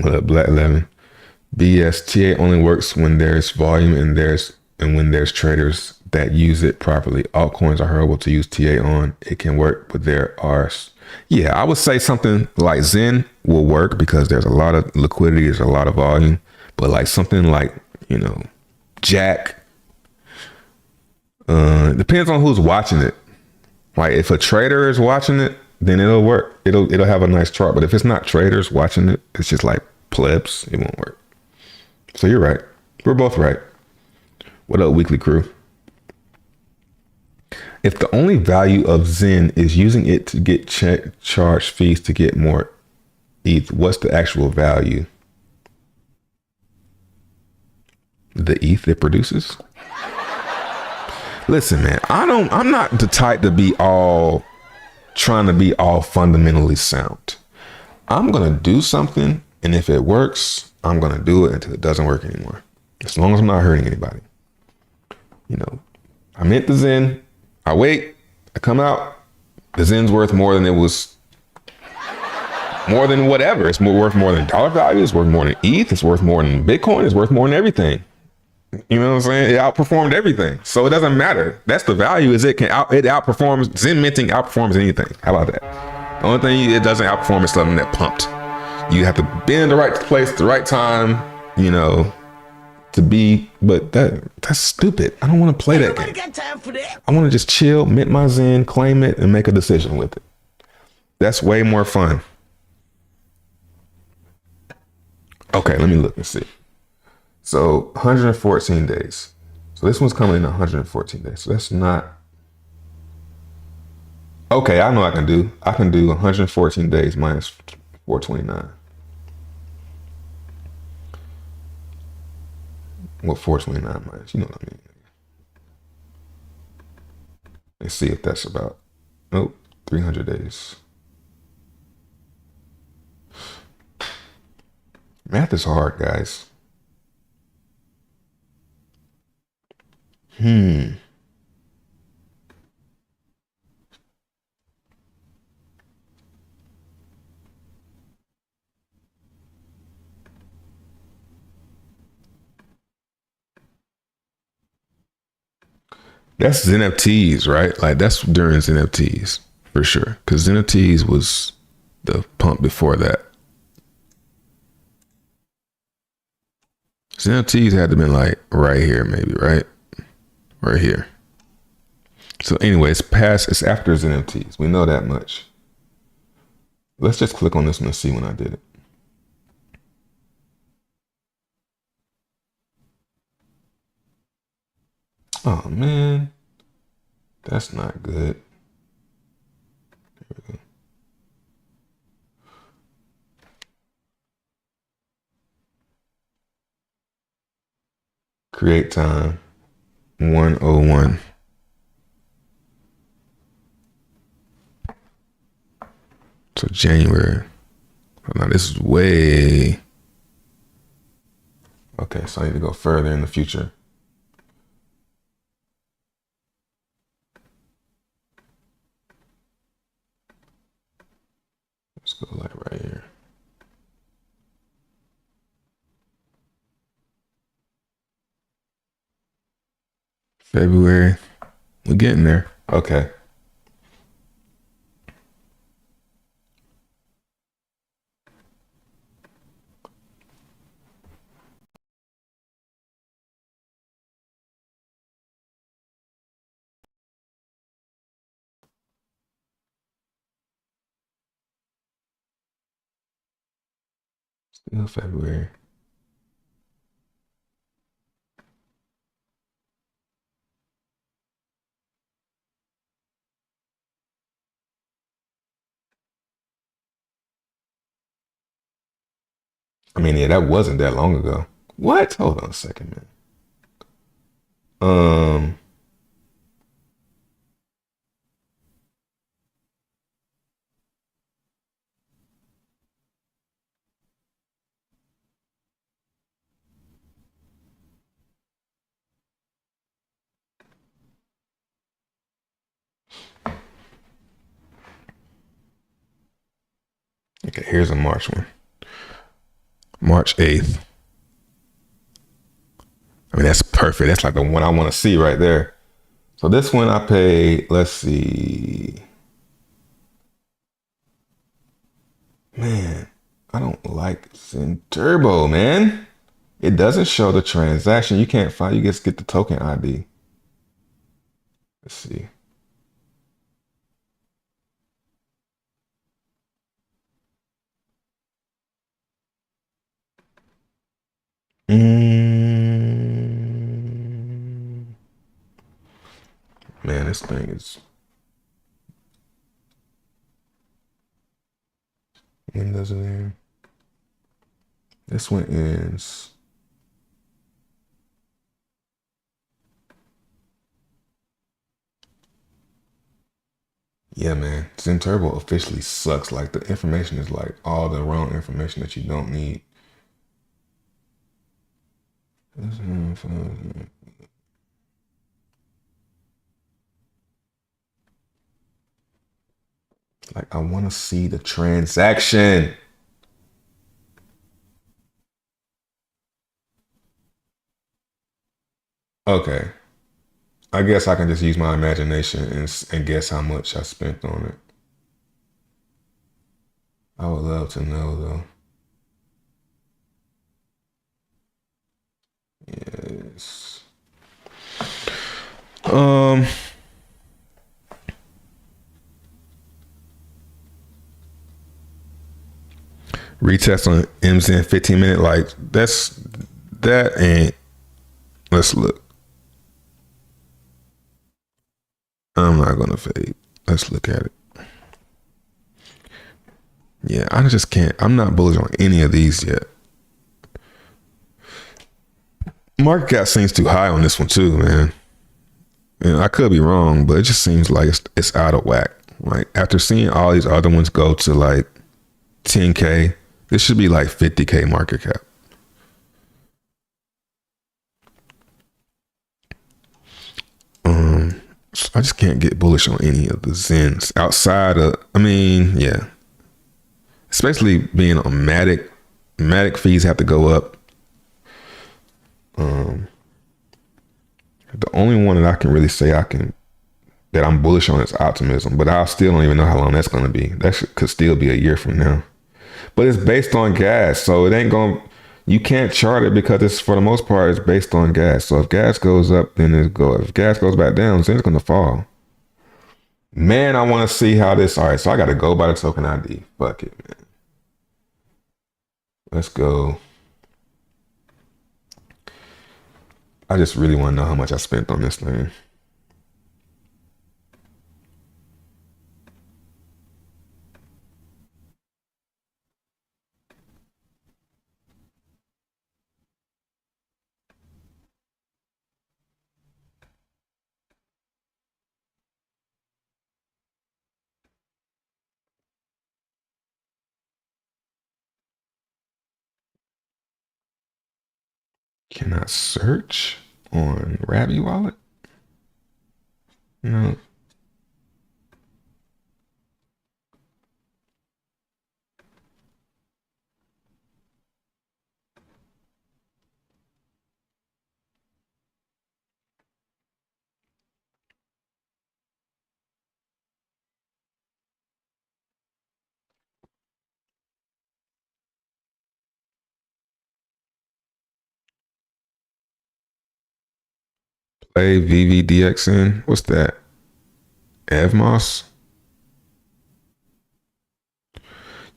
What up, Black Lemon? BS TA only works when there's volume and when there's traders that use it properly. Altcoins are horrible to use TA on. It can work, but there are. Yeah, I would say something like Zen will work because there's a lot of liquidity, there's a lot of volume. But like something like, Jack, depends on who's watching it. Like if a trader is watching it, then it'll work. It'll have a nice chart. But if it's not traders watching it, it's just like plebs, it won't work. So you're right. We're both right. What up, weekly crew? If the only value of Zen is using it to get charged fees to get more ETH, what's the actual value? The ETH it produces? Listen, man, I'm not the type to be trying to be all fundamentally sound. I'm going to do something, and if it works, I'm going to do it until it doesn't work anymore. As long as I'm not hurting anybody. I mint the Zen, I wait, I come out, the Zen's worth more than it was, more than whatever. It's worth more than dollar value, it's worth more than ETH, it's worth more than Bitcoin, it's worth more than everything. You know what I'm saying? It outperformed everything. So it doesn't matter. That's the value, is it outperforms, Zen minting outperforms anything. How about that? The only thing it doesn't outperform is something that pumped. You have to be in the right place at the right time, to be, but that's stupid. I don't want to play that game. Got time for that. I want to just chill, mint my Zen, claim it, and make a decision with it. That's way more fun. Okay, let me look and see. So 114 days. So this one's coming in 114 days. So that's not. Okay, I know I can do. I can do 114 days minus 429. What 429 minus? You know what I mean. Let's see if that's about. Nope, 300 days. Math is hard, guys. That's NFTs, right? Like that's during NFTs for sure. Because NFTs was the pump before that. NFTs had to been like right here, maybe, right? Right here. So anyway, it's after NFTs. We know that much. Let's just click on this one and see when I did it. Oh man, that's not good. There we go. Create time 101. So January. Oh, now this is way. Okay, so I need to go further in the future. Let's go like right here. February. We're getting there. Okay. Still February. I mean, yeah, that wasn't that long ago. What? Hold on a second, man. Okay, here's a March one. March 8th. I mean, that's perfect. That's like the one I want to see right there. So this one I paid, let's see. Man, I don't like Zen Turbo, man. It doesn't show the transaction. You can't find, you just get the token ID. Let's see. Man, this thing is, when does it end? This one ends. Yeah, man. Zen Turbo officially sucks. Like the information is like all the wrong information that you don't need. Like I want to see the transaction. Okay. I guess I can just use my imagination and guess how much I spent on it. I would love to know though. Yes. Um, Retest on MZ in 15 minutes. Like that ain't. Let's look. I'm not gonna fade. Let's look at it. Yeah, I just can't. I'm not bullish on any of these yet. Market cap seems too high on this one too, man. And I could be wrong, but it just seems like it's out of whack. Like after seeing all these other ones go to like 10K, this should be like 50K market cap. So I just can't get bullish on any of the Zens outside of. I mean, yeah, especially being on Matic. Matic fees have to go up. The only one that I can really say that I'm bullish on is Optimism, but I still don't even know how long that's going to be. Could still be a year from now. But it's based on gas, so it ain't going. You can't chart it because it's for the most part it's based on gas. So if gas goes up, then it go. If gas goes back down, then it's going to fall. Man, I want to see how this. All right, so I got to go by the token ID. Fuck it, man. Let's go. I just really want to know how much I spent on this thing. Can I search on Rabby Wallet? No. Play VVDXN. What's that? Evmos?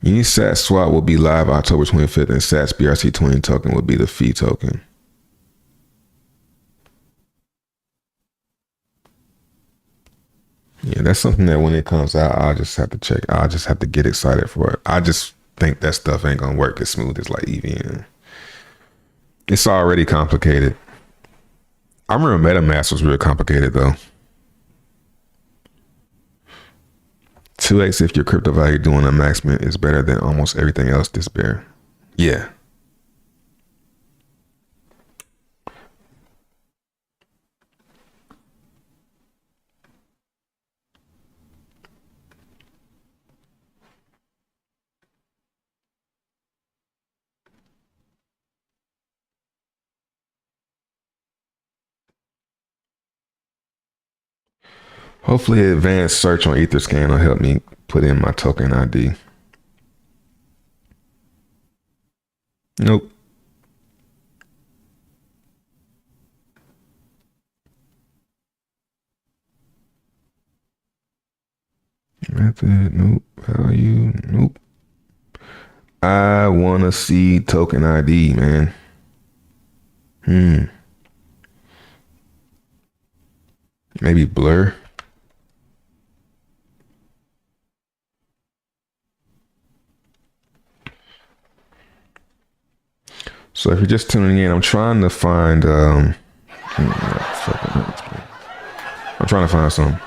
Unisat swap will be live October 25th, and SATS BRC20 token will be the fee token. Yeah, that's something that when it comes out, I'll just have to check. I'll just have to get excited for it. I just think that stuff ain't gonna work as smooth as like EVN. It's already complicated. I remember MetaMask was real complicated though. 2x if your crypto value doing a maximum is better than almost everything else this bear. Yeah. Hopefully advanced search on Etherscan will help me put in my token ID. Nope. Method, nope. Value, nope. I want to see token ID, man. Maybe blur. So if you're just tuning in, I'm trying to find I'm trying to find some.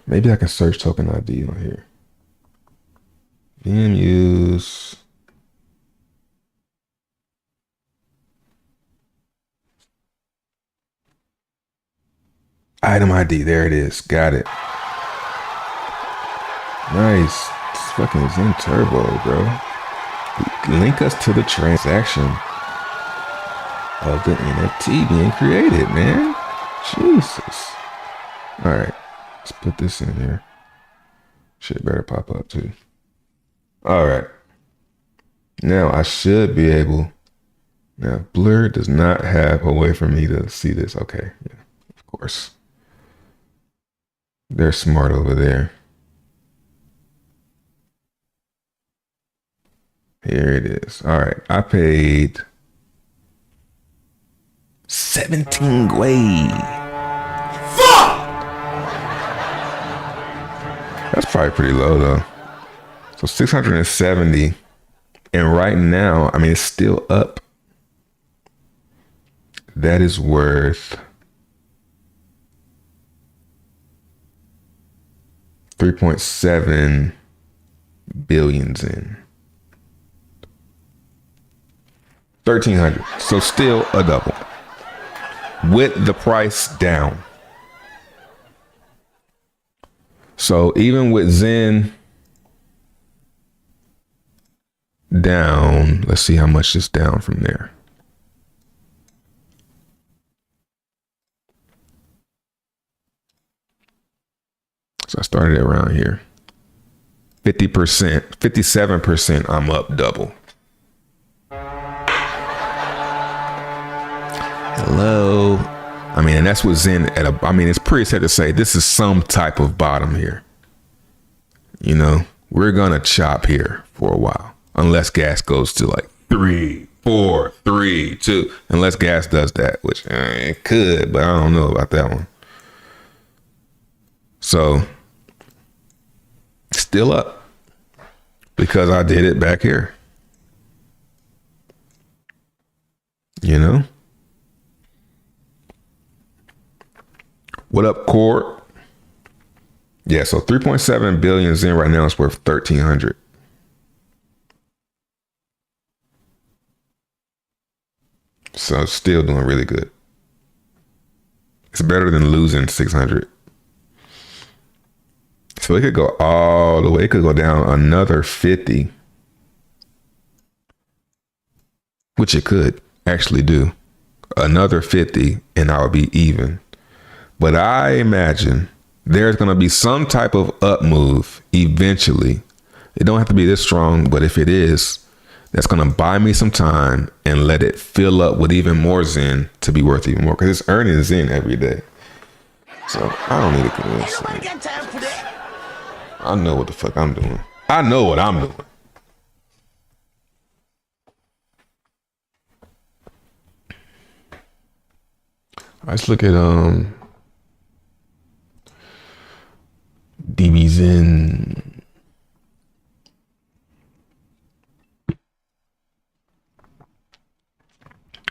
Maybe I can search token ID on here. VMUs. Item ID, there it is. Got it. Nice. It's fucking Zen Turbo, bro. Link us to the transaction of the NFT being created, man. Jesus. All right, let's put this in here. Shit better pop up too. All right. Now I should be able. Now Blur does not have a way for me to see this. Okay, yeah, of course. They're smart over there. Here it is. All right. I paid 17 Gwei. Fuck! That's probably pretty low though. So 670. And right now, I mean, it's still up. That is worth 3.7 billion in. 1,300. So still a double. With the price down. So even with Zen down, let's see how much is down from there. So I started around here. 50%, 57%, I'm up double. Hello. I mean, and that's what Zen at a, I mean, it's pretty sad to say this is some type of bottom here. You know, we're gonna chop here for a while. Unless gas goes to like 3, 4, 3, 2. Unless gas does that, which it could, but I don't know about that one. So still up because I did it back here. You know? What up, Cord? Yeah, so 3.7 billion in right now is worth 1,300. So still doing really good. It's better than losing 600. So it could go all the way. It could go down another 50. Which it could actually do. Another 50 and I'll be even. But I imagine there's going to be some type of up move eventually. It don't have to be this strong, but if it is, that's going to buy me some time and let it fill up with even more Zen to be worth even more. Because it's earning Zen every day. So I don't need to convince. Ain't nobody got time for that. I know what the fuck I'm doing. I know what I'm doing. Let's look at DB Zen.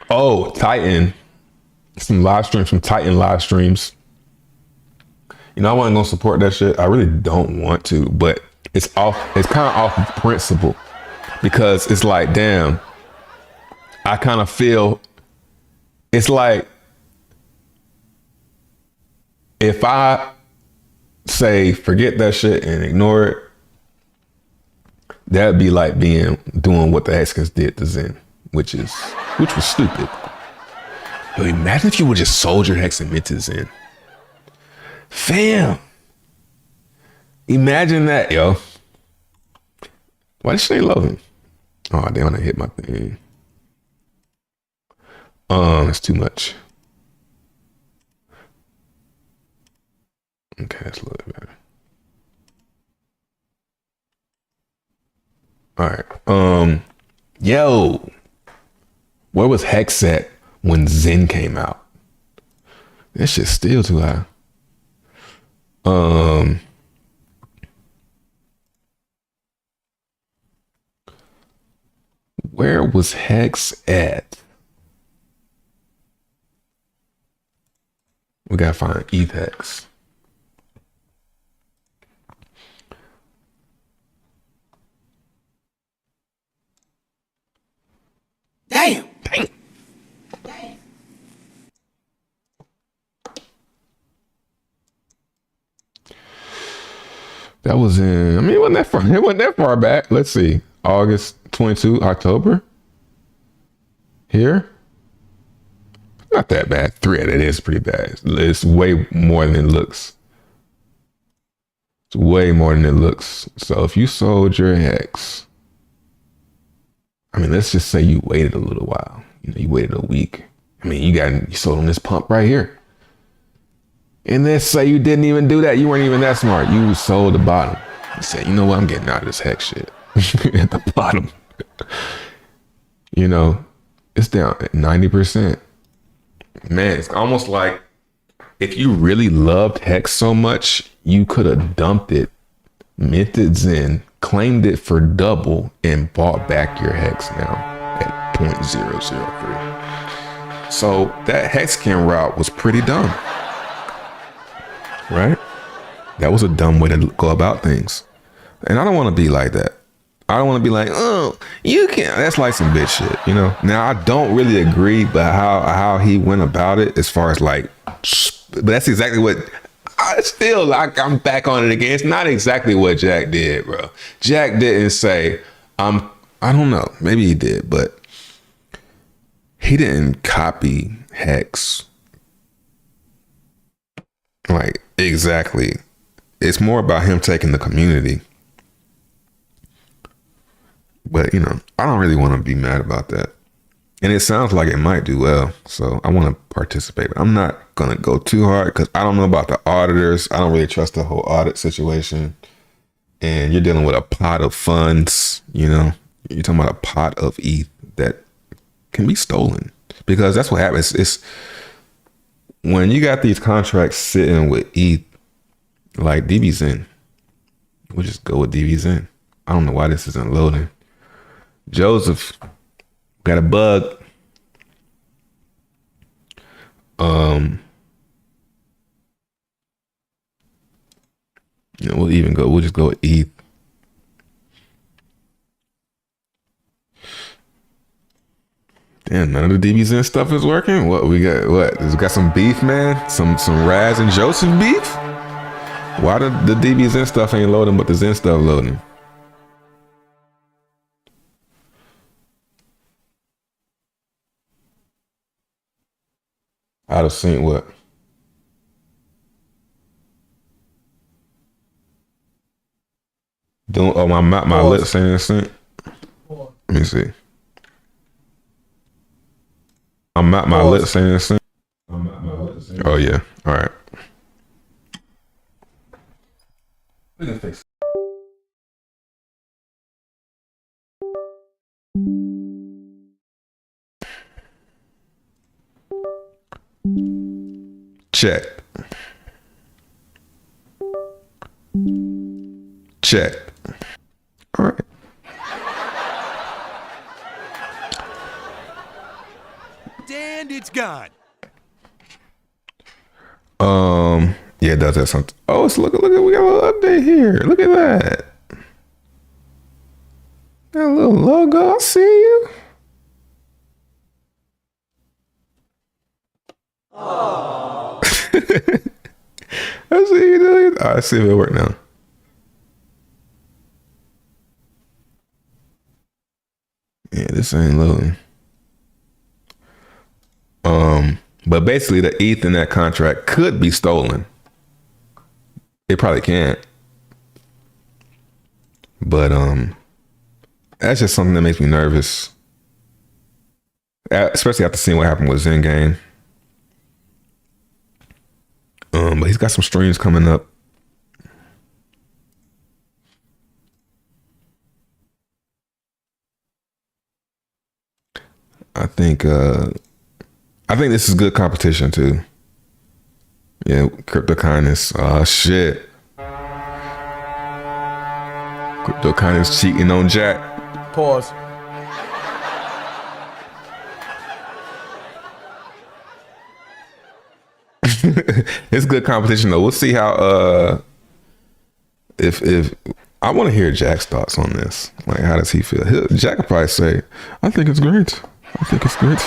Oh, Titan. Some live streams from Titan live streams. You know, I wasn't gonna support that shit. I really don't want to, but it's kind of off principle because it's like, damn, I kind of feel it's like if I say forget that shit and ignore it, that'd be like doing what the Hexkins did to Zen, which was stupid. Yo, imagine if you would just sold your Hex and mint to Zen. Fam. Imagine that, yo. Why this shit ain't loading? Oh, damn, I hit my thing. It's too much. Okay, that's a little bit better. All right. Yo, where was Hex at when Zen came out? That shit's still too high. Where was Hex at? We gotta find ETH Hex. Damn. That was in, I mean, it wasn't that far. It wasn't that far back. Let's see. August 22, October. Here. Not that bad. It is pretty bad. It's way more than it looks. It's way more than it looks. So if you sold your Hex, I mean, let's just say you waited a little while. You know, you waited a week. I mean, you sold on this pump right here. And let's say you didn't even do that. You weren't even that smart. You sold the bottom. You said, you know what? I'm getting out of this Hex shit. At the bottom. You know, it's down at 90%. Man, it's almost like if you really loved Hex so much, you could have dumped it, minted Zen, claimed it for double, and bought back your Hex now at 0.003. So that Hexcan route was pretty dumb. Right? That was a dumb way to go about things. And I don't want to be like that. I don't want to be like, oh, you can't. That's like some bitch shit, you know? Now, I don't really agree, but how he went about it as far as like, but that's exactly what, I'm back on it again. It's not exactly what Jack did, bro. Jack didn't say, I don't know. Maybe he did, but he didn't copy Hex. Like, exactly. It's more about him taking the community. But, you know, I don't really want to be mad about that. And it sounds like it might do well. So I want to participate. But I'm not going to go too hard because I don't know about the auditors. I don't really trust the whole audit situation. And you're dealing with a pot of funds, you know. You're talking about a pot of ETH that can be stolen. Because that's what happens. It's when you got these contracts sitting with ETH, like DBZen. We'll just go with DBZen. I don't know why this isn't loading. Joseph got a bug. You know, we'll just go with ETH. Damn, none of the DBZen stuff is working. What we got? What? We got some beef, man. Some Raz and Joseph beef. Why the DBZen stuff ain't loading, but the Zen stuff loading? Out of sync what? My lips saying sync. Let me see. My lips saying sync. Oh yeah. All right. We can fix it. Check. Check. All right. And it's gone. Yeah, it does have something. Oh, it's look, we got a little update here. Look at that. That little logo. I see you. Oh. I see you doing it. I see if it work now. Yeah, this ain't loading. But basically the ETH in that contract could be stolen. They probably can't. But that's just something that makes me nervous. Especially after seeing what happened with Zen Game. But he's got some streams coming up. I think this is good competition too. Yeah, Crypto Kindness. Oh shit. Crypto Kindness cheating on Jack. Pause. It's good competition though. We'll see how if I want to hear Jack's thoughts on this. Like, how does he feel? Jack will probably say, I think it's great. I think it's great.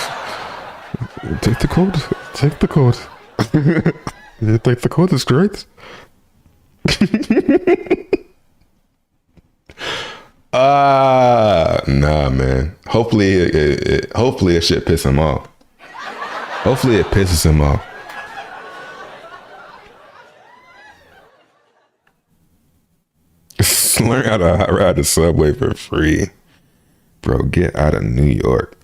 Take the code. Take the code. Take the code. It's great. Nah, man. Hopefully it shit piss him off. Hopefully it pisses him off. Learn how to ride the subway for free. Bro, get out of New York.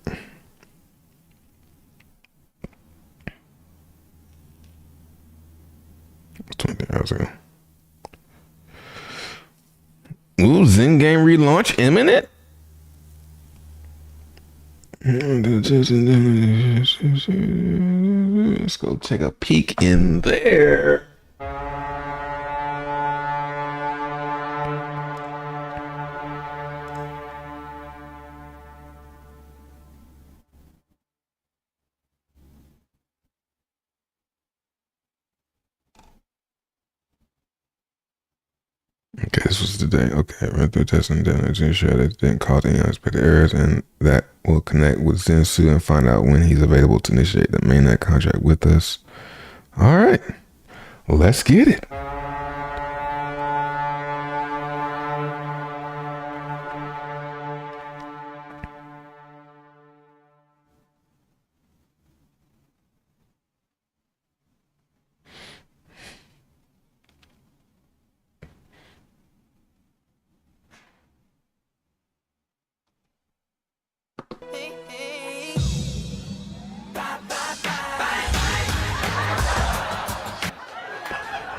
It's 23 hours ago. Ooh, Zen Game relaunch imminent? Let's go take a peek in there. Okay, this was the day. Okay, ran through testing data to ensure that it didn't cause any unexpected errors, and that will connect with Zensu and find out when he's available to initiate the mainnet contract with us. All right, let's get it.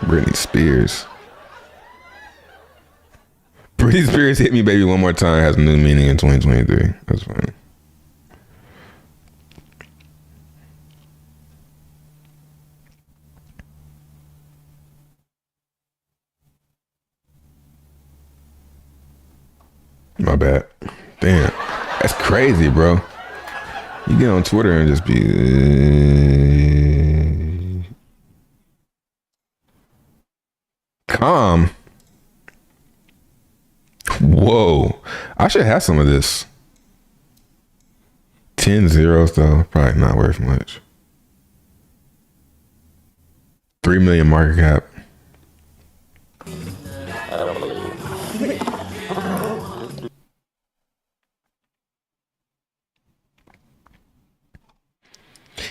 Britney Spears. Britney Spears hit me baby one more time has a new meaning in 2023. That's funny. My bad. Damn. That's crazy, bro. You get on Twitter and just be calm. Whoa. I should have some of this. 10 zeros though. Probably not worth much. 3 million market cap.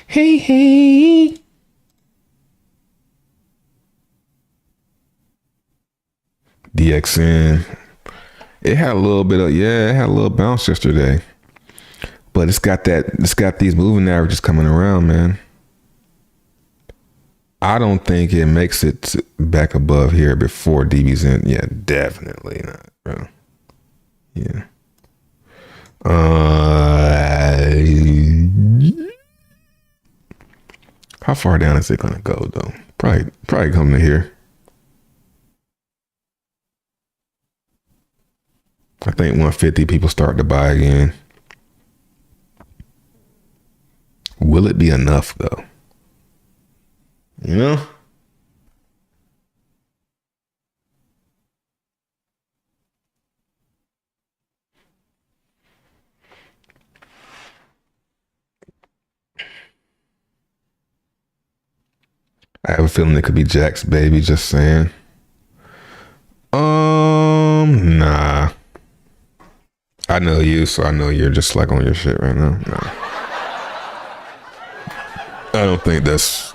Hey. DXN. It had a little bit of, it had a little bounce yesterday. But it's got these moving averages coming around, man. I don't think it makes it back above here before DB's in. Yeah, definitely not, bro. Yeah. How far down is it gonna go though? Probably come to here. I think 150 people start to buy again. Will it be enough though? You know? I have a feeling it could be Jack's baby, just saying. Nah. I know you, so I know you're just like on your shit right now. Nah. I don't think that's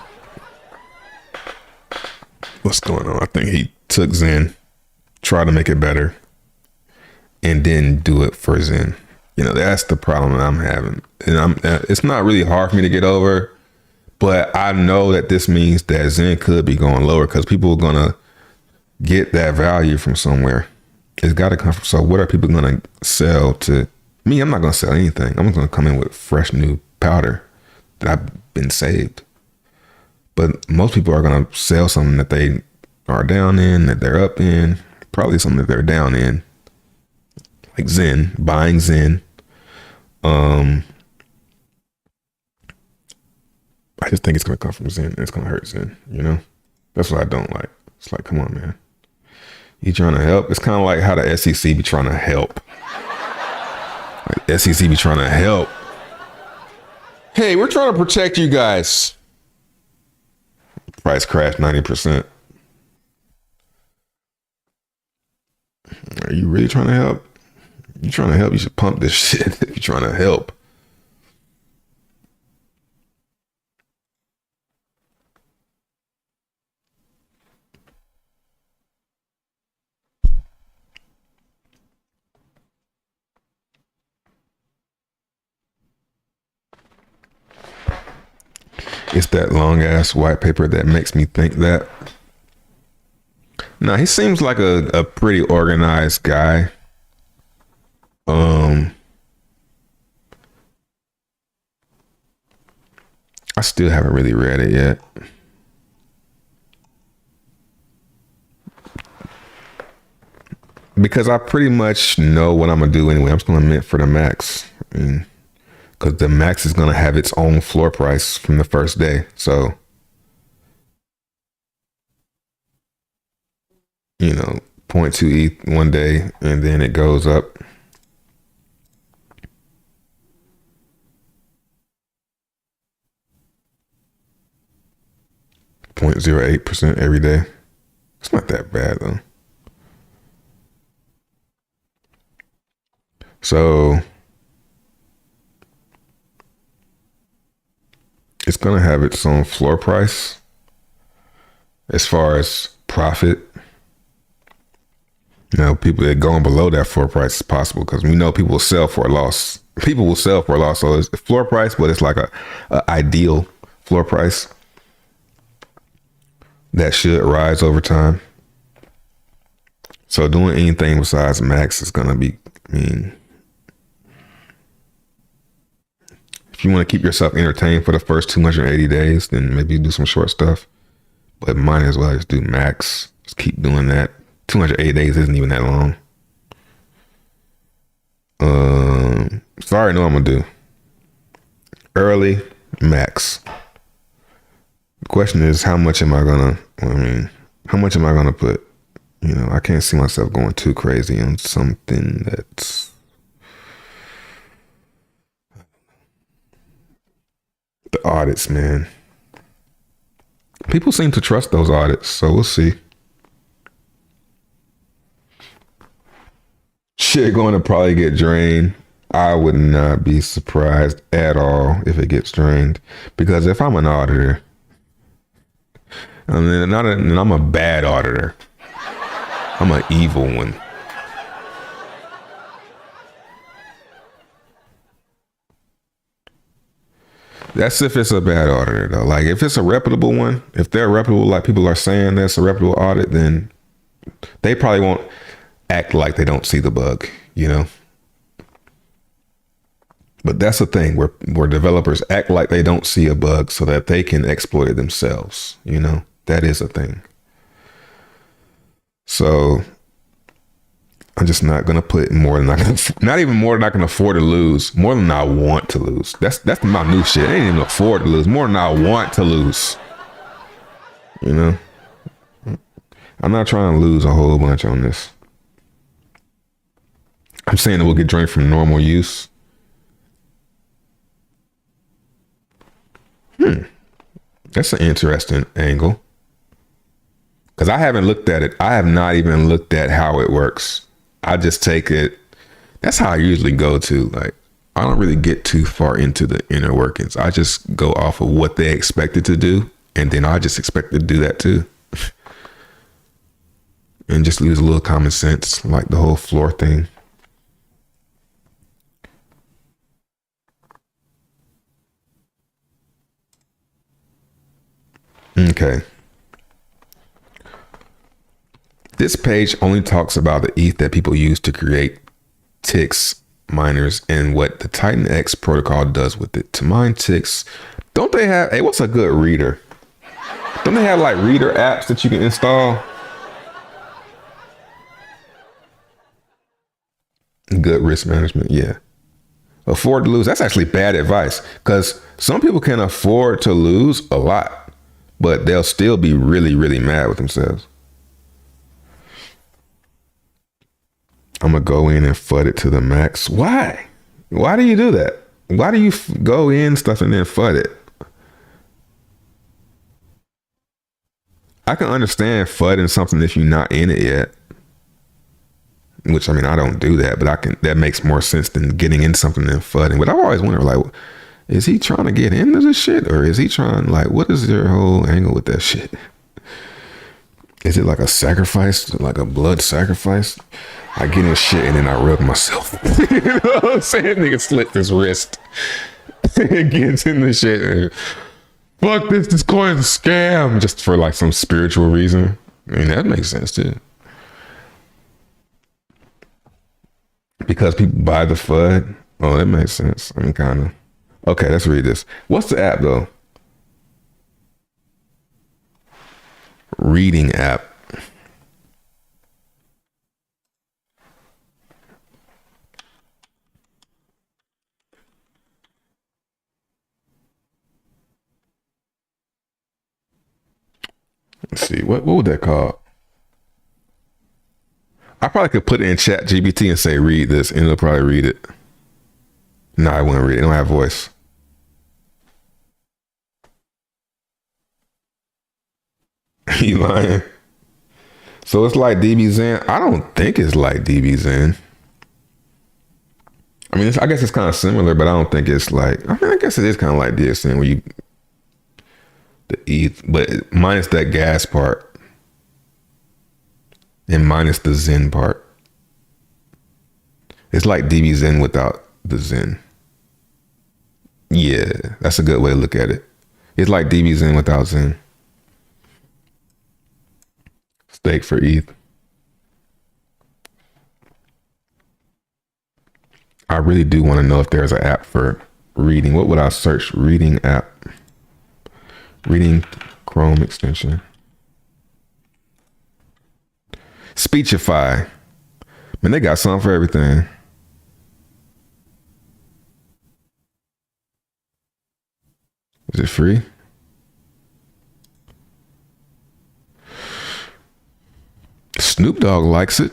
what's going on. I think he took Zen, tried to make it better, and didn't do it for Zen. You know, that's the problem that I'm having. And it's not really hard for me to get over, but I know that this means that Zen could be going lower because people are going to get that value from somewhere. It's got to come from. So what are people going to sell to me? I'm not going to sell anything. I'm going to come in with fresh new powder that I've been saved. But most people are going to sell something that they are down in, that they're up in, probably something that they're down in. Like Zen, buying Zen. I just think it's going to come from Zen. It's going to hurt Zen, you know? That's what I don't like. It's like, come on, man. You trying to help? It's kind of like how the SEC be trying to help. Like SEC be trying to help. Hey, we're trying to protect you guys. Price crashed 90%. Are you really trying to help? You trying to help? You should pump this shit if you're trying to help. It's that long ass white paper that makes me think that. Now he seems like a pretty organized guy. I still haven't really read it yet. Because I pretty much know what I'm gonna do anyway. I'm just gonna mint for the max. Because the max is gonna have its own floor price from the first day. So, you know, 0.2 ETH one day and then it goes up. .08% every day. It's not that bad though. So it's gonna have its own floor price as far as profit. You know, people that going below that floor price is possible because we know people will sell for a loss. People will sell for a loss. So it's a floor price, but it's like a ideal floor price that should rise over time. So doing anything besides max is gonna be, I mean, if you want to keep yourself entertained for the first 280 days, then maybe do some short stuff. But might as well just do max. Just keep doing that. 280 days isn't even that long. So I already know what I'm gonna do. Early, max. The question is, how much am I gonna put? You know, I can't see myself going too crazy on something that's the audits, man. People seem to trust those audits, so we'll see. Shit going to probably get drained. I would not be surprised at all if it gets drained, because if I'm an auditor, and I'm a bad auditor, I'm an evil one. That's if it's a bad auditor though. Like if it's a reputable one, if they're reputable, like people are saying that's a reputable audit, then they probably won't act like they don't see the bug, you know? But that's the thing where developers act like they don't see a bug so that they can exploit it themselves, you know? That is a thing. So I'm just not gonna put more than not even more than I can afford to lose, more than I want to lose. That's my new shit. I ain't even afford to lose, more than I want to lose. You know? I'm not trying to lose a whole bunch on this. I'm saying it will get drained from normal use. That's an interesting angle. Because I haven't looked at it. I have not even looked at how it works. I just take it. That's how I usually go to. Like, I don't really get too far into the inner workings. I just go off of what they expected to do. And then I just expect to do that too. and just use a little common sense, like the whole floor thing. Okay. This page only talks about the ETH that people use to create TitanX miners and what the TitanX protocol does with it. To mine TitanX, don't they have, hey, what's a good reader? Don't they have like reader apps that you can install? Good risk management, yeah. Afford to lose, that's actually bad advice because some people can afford to lose a lot, but they'll still be really, really mad with themselves. I'm gonna go in and FUD it to the max. Why? Why do you do that? Why do you go in stuff and then FUD it? I can understand FUDing something if you're not in it yet. Which, I mean, I don't do that, but that makes more sense than getting in something and FUDing. But I've always wondered, like, is he trying to get into this shit? Or is he trying, like, what is your whole angle with that shit? Is it like a sacrifice, like a blood sacrifice? I get in shit and then I rub myself. You know what I'm saying? Nigga slit his wrist. Gets in the shit. And, fuck this coin's a scam. Just for like some spiritual reason. I mean, that makes sense too. Because people buy the FUD. Oh, that makes sense. I mean, kind of. Okay, let's read this. What's the app though? Reading app. Let's see, what would that call? I probably could put it in chat GPT and say, read this, and it'll probably read it. No, I wouldn't read it. It don't have voice. You lying? So it's like DBZen? I don't think it's like DBZen. I mean, I guess it's kind of similar, but I don't think it's like, I mean, I guess it is kind of like DSN where you, the ETH, but minus that gas part and minus the Zen part. It's like DBZen without the Zen. Yeah, that's a good way to look at it. It's like DBZen without Zen. Stake for ETH. I really do want to know if there's an app for reading. What would I search? Reading app. Reading Chrome extension. Speechify. Man, they got something for everything. Is it free? Snoop Dogg likes it.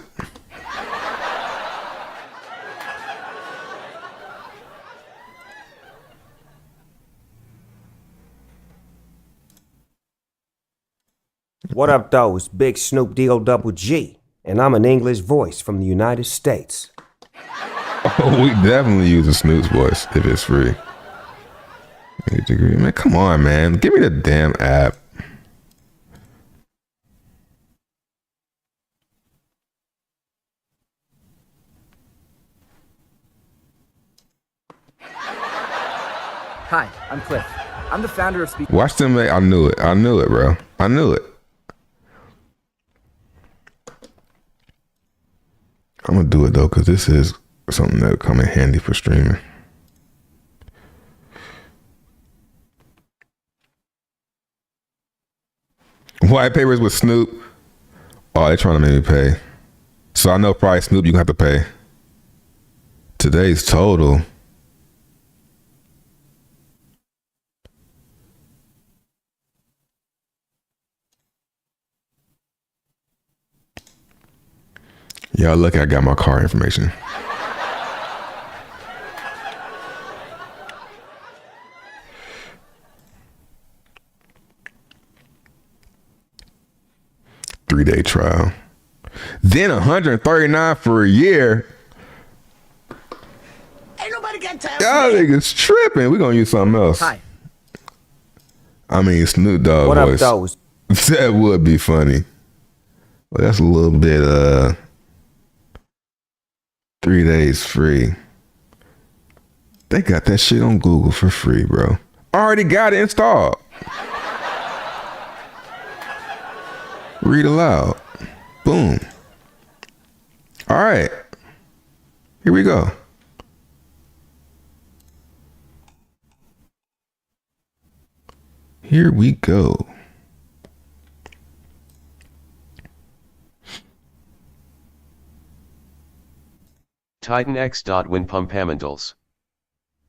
What up, though? It's Big Snoop D-O-double-G, and I'm an English voice from the United States. Oh, we definitely use a Snoop's voice if it's free. Man, come on, man. Give me the damn app. Hi, I'm Cliff. I'm the founder of Speak. Watch them. I knew it. I knew it, bro. I knew it. I'm gonna do it though, because this is something that'll come in handy for streaming. White papers with Snoop. Oh, they're trying to make me pay. So I know probably Snoop, you gonna have to pay. Today's total. Y'all look, I got my car information. Three-day trial. Then 139 for a year. Ain't nobody got time for Y'all that. niggas tripping. We're gonna use something else. Hi. I mean, Snoop Dogg What voice. up, though? That would be funny. Well, that's a little bit 3 days free. They got that shit on Google for free, bro. Already got it installed. Read aloud. Boom. All right. Here we go. Here we go. TitanX. Wind pumpamentals.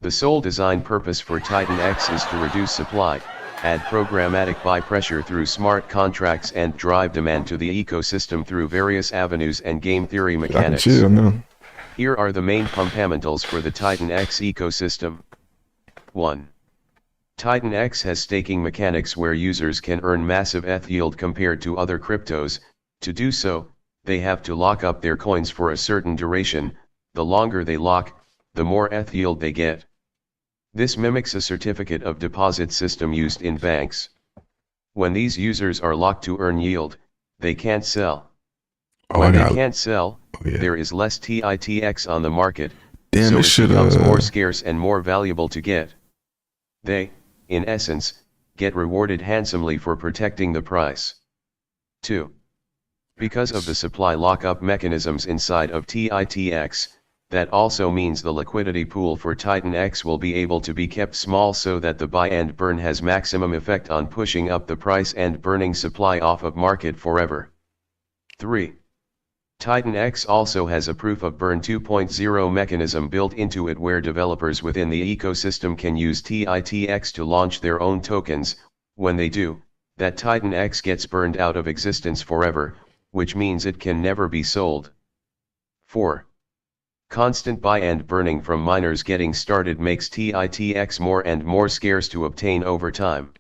The sole design purpose for TitanX is to reduce supply, add programmatic buy pressure through smart contracts and drive demand to the ecosystem through various avenues and game theory mechanics. Chill now. Here are the main pumpamentals for the TitanX ecosystem. 1. TitanX has staking mechanics where users can earn massive ETH yield compared to other cryptos. To do so, they have to lock up their coins for a certain duration. The longer they lock, the more ETH yield they get. This mimics a certificate of deposit system used in banks. When these users are locked to earn yield, they can't sell. When they can't sell, there is less TitanX on the market, so it becomes more scarce and more valuable to get. They, in essence, get rewarded handsomely for protecting the price. 2. Because of the supply lockup mechanisms inside of TitanX, that also means the liquidity pool for TitanX will be able to be kept small so that the buy and burn has maximum effect on pushing up the price and burning supply off of market forever. 3. TitanX also has a proof of burn 2.0 mechanism built into it where developers within the ecosystem can use TitanX to launch their own tokens. When they do, that TitanX gets burned out of existence forever, which means it can never be sold. 4. Constant buy and burning from miners getting started makes TitanX more and more scarce to obtain over time.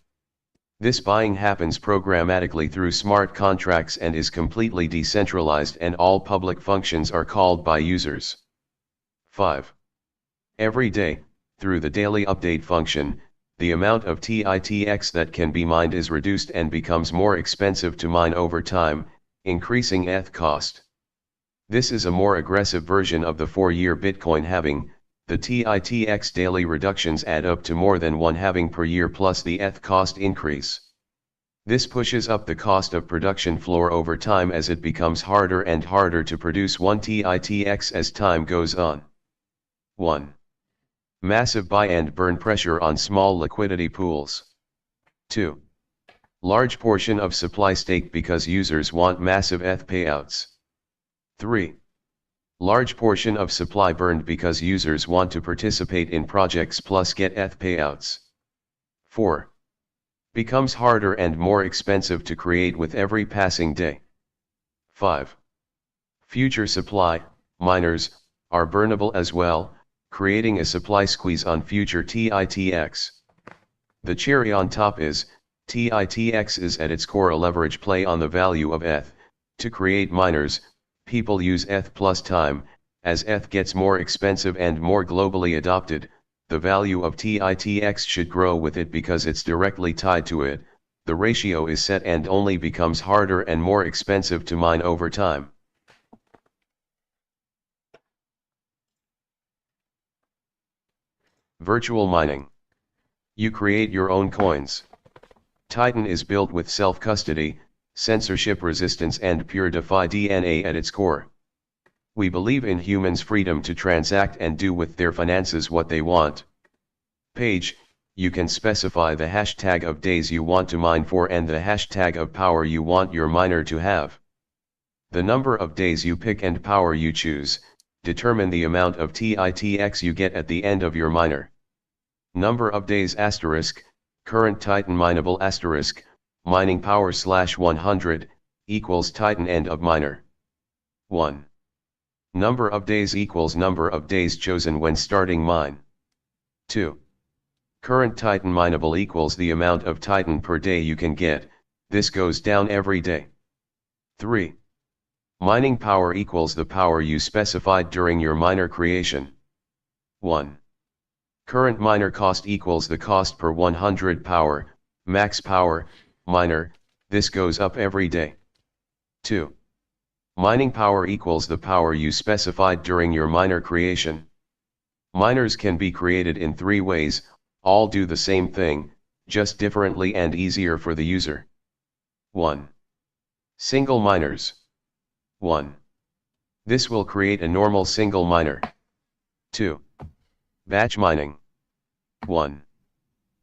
This buying happens programmatically through smart contracts and is completely decentralized, and all public functions are called by users. 5. Every day, through the daily update function, the amount of TitanX that can be mined is reduced and becomes more expensive to mine over time, increasing ETH cost. This is a more aggressive version of the 4-year Bitcoin halving. The TitanX daily reductions add up to more than 1 halving per year plus the ETH cost increase. This pushes up the cost of production floor over time as it becomes harder and harder to produce 1 TitanX as time goes on. 1. Massive buy and burn pressure on small liquidity pools. 2. Large portion of supply staked because users want massive ETH payouts. 3. Large portion of supply burned because users want to participate in projects plus get ETH payouts. 4. Becomes harder and more expensive to create with every passing day. 5. Future supply, miners, are burnable as well, creating a supply squeeze on future TitanX. The cherry on top is, TitanX is at its core a leverage play on the value of ETH. To create miners, people use ETH plus time. As ETH gets more expensive and more globally adopted, the value of TitanX should grow with it because it's directly tied to it. The ratio is set and only becomes harder and more expensive to mine over time. Virtual mining. You create your own coins. Titan is built with self-custody, censorship resistance and pure DeFi DNA at its core. We believe in humans' freedom to transact and do with their finances what they want. Page, you can specify the hashtag of days you want to mine for and the hashtag of power you want your miner to have. The number of days you pick and power you choose, determine the amount of TitanX you get at the end of your miner. Number of days asterisk, current Titan mineable asterisk, mining power /100, equals Titan end of miner. 1. Number of days equals number of days chosen when starting mine. 2. Current Titan mineable equals the amount of Titan per day you can get, this goes down every day. 3. Mining power equals the power you specified during your miner creation. 1. Current miner cost equals the cost per 100 power, max power, miner, this goes up every day. 2. Mining power equals the power you specified during your miner creation. Miners can be created in 3 ways, all do the same thing, just differently and easier for the user. 1. Single miners. 1. This will create a normal single miner. 2. Batch mining. 1.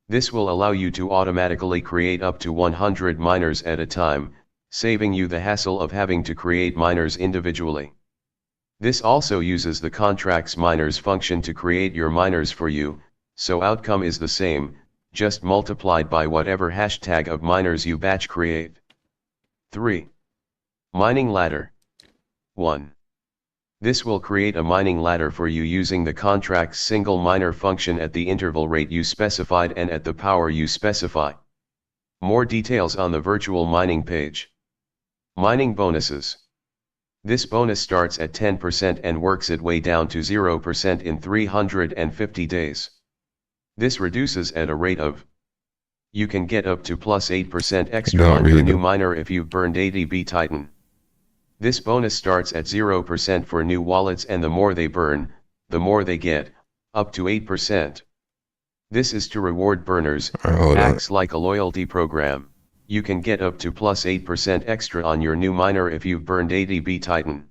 This will allow you to automatically create up to 100 miners at a time, saving you the hassle of having to create miners individually. This also uses the contracts miners function to create your miners for you, so outcome is the same, just multiplied by whatever hashtag of miners you batch create. 3. Mining ladder. 1. This will create a mining ladder for you using the contract's single miner function at the interval rate you specified and at the power you specify. More details on the virtual mining page. Mining bonuses. This bonus starts at 10% and works its way down to 0% in 350 days. This reduces at a rate of. You can get up to plus 8% extra on your new miner if you've burned 80B Titan. This bonus starts at 0% for new wallets, and the more they burn, the more they get, up to 8%. This is to reward burners, acts like a loyalty program. You can get up to plus 8% extra on your new miner if you've burned 80B Titan.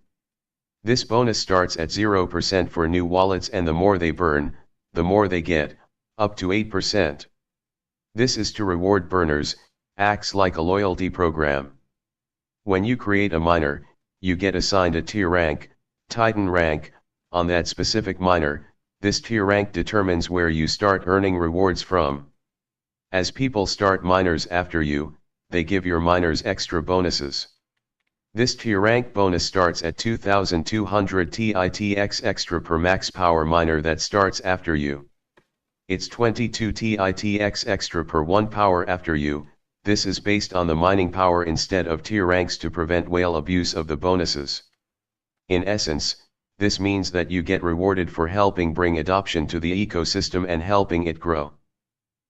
This bonus starts at 0% for new wallets, and the more they burn, the more they get, up to 8%. This is to reward burners, acts like a loyalty program. When you create a miner, you get assigned a tier rank, Titan rank, on that specific miner. This tier rank determines where you start earning rewards from. As people start miners after you, they give your miners extra bonuses. This tier rank bonus starts at 2200 TitanX extra per max power miner that starts after you. It's 22 TitanX extra per 1 power after you. This is based on the mining power instead of tier ranks to prevent whale abuse of the bonuses. In essence, this means that you get rewarded for helping bring adoption to the ecosystem and helping it grow.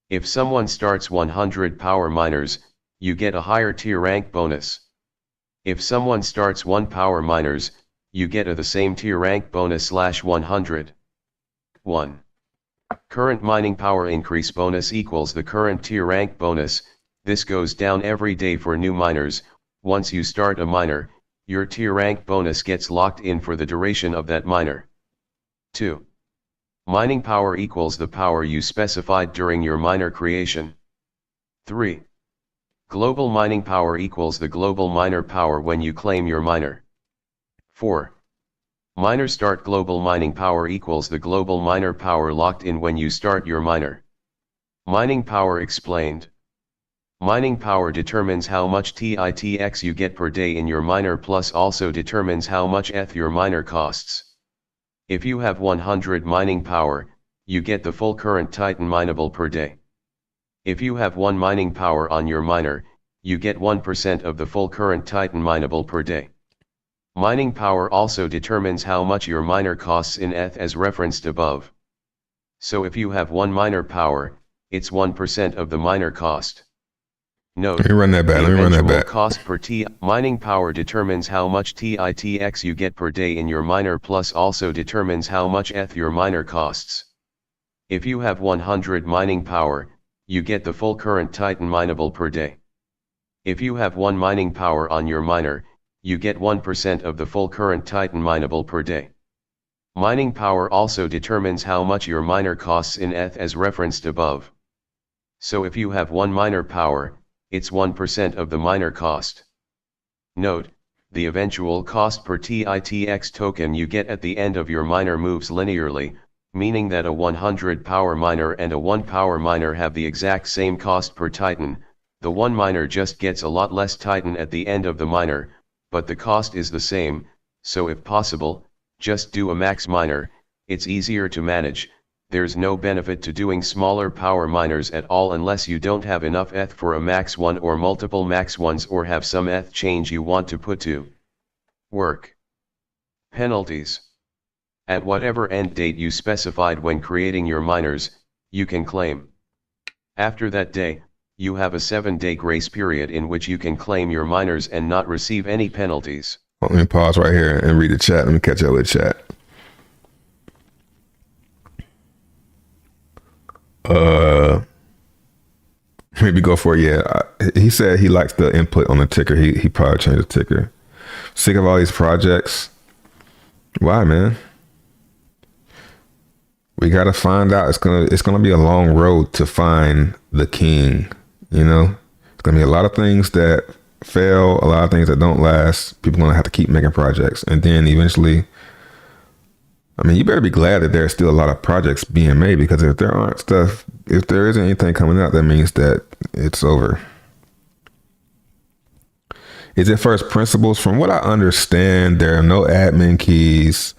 If someone starts 100 power miners, you get a higher tier rank bonus. If someone starts 1 power miners, you get the same tier rank bonus /100. 1. Current mining power increase bonus equals the current tier rank bonus. This goes down every day for new miners. Once you start a miner, your tier rank bonus gets locked in for the duration of that miner. 2. Mining power equals the power you specified during your miner creation. 3. Global mining power equals the global miner power when you claim your miner. 4. Miner start global mining power equals the global miner power locked in when you start your miner. Mining power explained. Mining power determines how much TitanX you get per day in your miner, plus also determines how much ETH your miner costs. If you have 100 mining power, you get the full current Titan mineable per day. If you have 1 mining power on your miner, you get 1% of the full current Titan mineable per day. Mining power also determines how much your miner costs in ETH as referenced above. So if you have 1 miner power, it's 1% of the miner cost. Note, Let me run that back. Cost per mining power determines how much TitanX you get per day in your miner, plus also determines how much ETH your miner costs. If you have 100 mining power, you get the full current Titan mineable per day. If you have 1 mining power on your miner, you get 1% of the full current Titan mineable per day. Mining power also determines how much your miner costs in ETH as referenced above. So if you have 1 miner power, it's 1% of the miner cost. Note, the eventual cost per TitanX token you get at the end of your miner moves linearly, meaning that a 100 power miner and a 1 power miner have the exact same cost per Titan. The 1 miner just gets a lot less Titan at the end of the miner, but the cost is the same, so if possible, just do a max miner. It's easier to manage. There's no benefit to doing smaller power miners at all unless you don't have enough ETH for a max 1 or multiple max 1s, or have some ETH change you want to put to work. Penalties. At whatever end date you specified when creating your miners, you can claim. After that day, you have a 7-day grace period in which you can claim your miners and not receive any penalties. Let me pause right here and read the chat. Let me catch up with the chat. Maybe go for it. Yeah, he said he likes the input on the ticker. He probably changed the ticker. Sick of all these projects. Why, man? We gotta find out. It's gonna be a long road to find the king. You know, it's gonna be a lot of things that fail, a lot of things that don't last. People gonna have to keep making projects, and then eventually, I mean, you better be glad that there's still a lot of projects being made, because if there isn't anything coming out, that means that it's over. Is it first principles? From what I understand, there are no admin keys.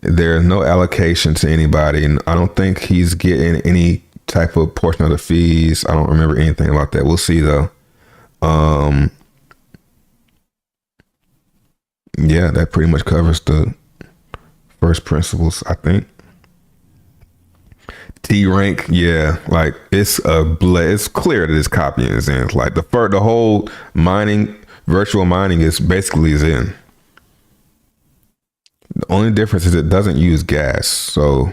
There's no allocation to anybody. And I don't think he's getting any type of portion of the fees. I don't remember anything about that. We'll see though. Yeah, that pretty much covers the first principles, I think. T rank, yeah, like it's clear that it's copying Zen. Like the whole virtual mining is basically Zen. The only difference is it doesn't use gas. So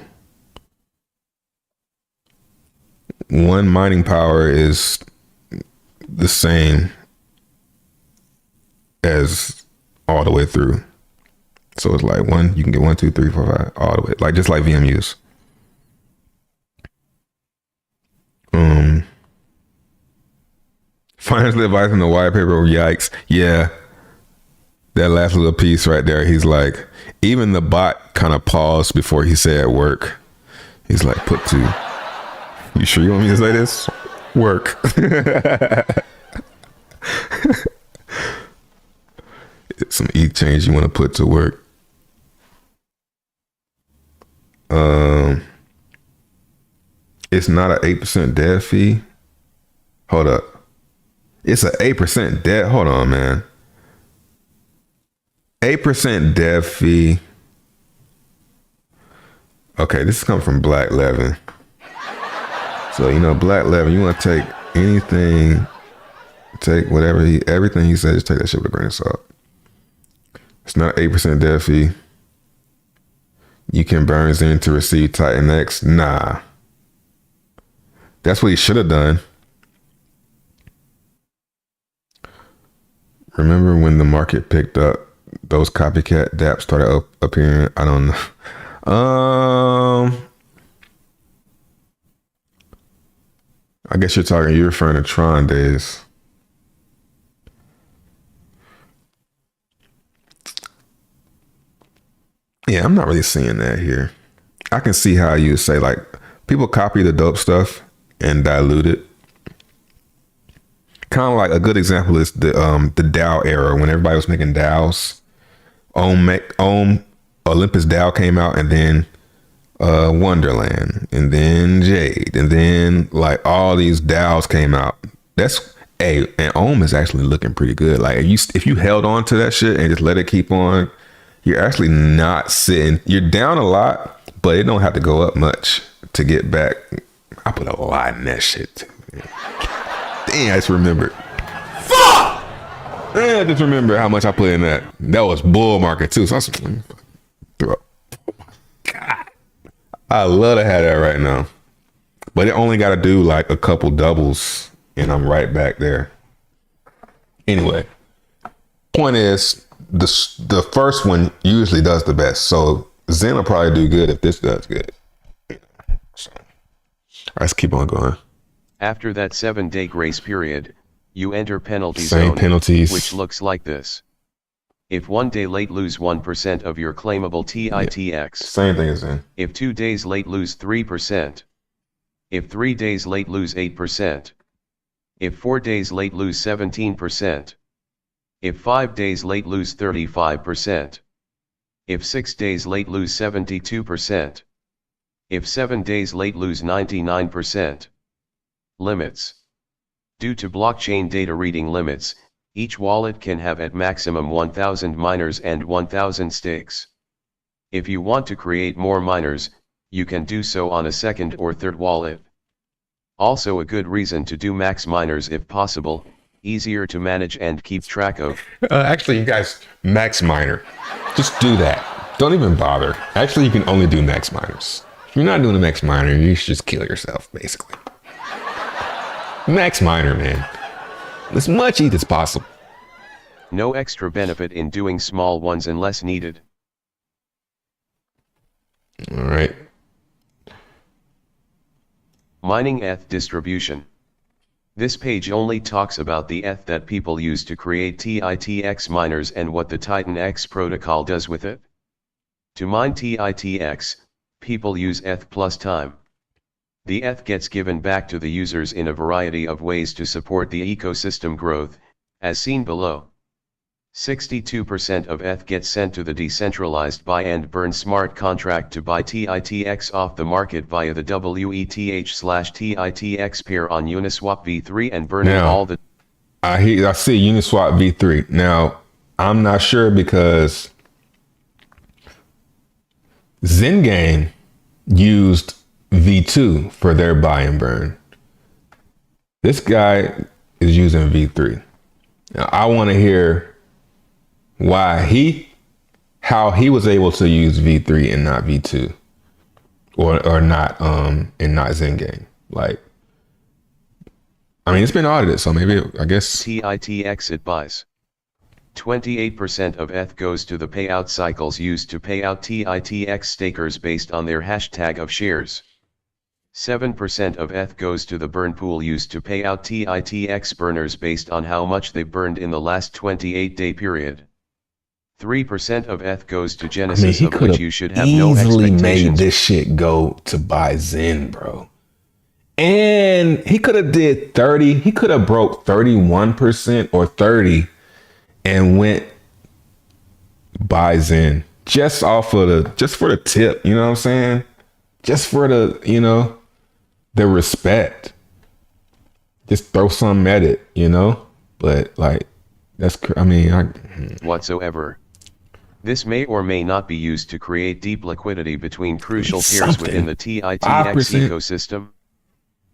one mining power is the same as all the way through. So it's like you can get 1, 2, 3, 4, 5, all the way, like just like VMUs. Financial advice in the white paper. Yikes. Yeah. That last little piece right there. He's like, even the bot kind of paused before he said work. He's like, put to. You sure you want me to say this? Work. Some change you want to put to work. It's not an 8% dev fee. Hold up. It's an 8% dev. Hold on, man. 8% dev fee. Okay, this is coming from Black Levin. So, Black Levin, you want to take anything, take whatever everything he says, just take that shit with a grain of salt. It's not 8% dev fee. You can burn Zen to receive TitanX. Nah. That's what he should have done. Remember when the market picked up, those copycat dApps started appearing? I don't know. I guess you're referring to Tron days. Yeah, I'm not really seeing that here. I can see how you say, like, people copy the dope stuff and dilute it. Kind of like a good example is the DAO era, when everybody was making DAOs. Olympus DAO came out, and then Wonderland, and then Jade, and then like all these DAOs came out. And Ohm is actually looking pretty good. Like if you held on to that shit and just let it keep on, you're actually not sitting. You're down a lot, but it don't have to go up much to get back. I put a lot in that shit too. Dang, I just remembered. Fuck! I just remember how much I put in that. That was bull market too. So I was throw up. Oh my God. I love to have that right now. But it only got to do like a couple doubles and I'm right back there. Anyway, point is, the first one usually does the best. So Zen will probably do good if this does good. So, all right, let's keep on going. After that 7-day grace period, you enter penalty Same zone, penalties. which looks like this. If 1 day late, lose 1% of your claimable TitanX. Same thing as Zen. If 2 days late, lose 3%. If 3 days late, lose 8%. If 4 days late, lose 17%. If 5 days late, lose 35%. If 6 days late, lose 72%. If 7 days late, lose 99%. Limits. Due to blockchain data reading limits, each wallet can have at maximum 1,000 miners and 1,000 stakes. If you want to create more miners, you can do so on a second or third wallet. Also, a good reason to do max miners if possible, easier to manage and keep track of. Actually, you guys, max minor. Just do that. Don't even bother. Actually, you can only do max minors. If you're not doing the max minor, you should just kill yourself, basically. Max minor, man. As much ETH as possible. No extra benefit in doing small ones unless needed. All right. Mining ETH distribution. This page only talks about the ETH that people use to create TitanX miners and what the TitanX protocol does with it. To mine TitanX, people use ETH plus time. The ETH gets given back to the users in a variety of ways to support the ecosystem growth, as seen below. 62% of ETH gets sent to the decentralized buy and burn smart contract to buy TitanX off the market via the WETH/TitanX pair on Uniswap v3 and burning all the... I see Uniswap v3. Now, I'm not sure because Xenians used v2 for their buy and burn. This guy is using v3. Now, I want to hear how he was able to use v3 and not v2, or not and not Xenians. Like, I mean, it's been audited, so maybe I guess TitanX it buys. 28% of ETH goes to the payout cycles used to pay out TitanX stakers based on their hashtag of shares. 7% of ETH goes to the burn pool used to pay out TitanX burners based on how much they burned in the last 28-day period. 3% of ETH goes to Genesis, of which you should have no easily made expectations. this shit go to buy Zen, bro. And he could have did 30. He could have broke 31% or 30 and went buy Zen just off of just for the tip. You know what I'm saying? Just for the, the respect. Just throw something at it, But like, whatsoever. This may or may not be used to create deep liquidity between crucial pairs within the TitanX 5%. ecosystem.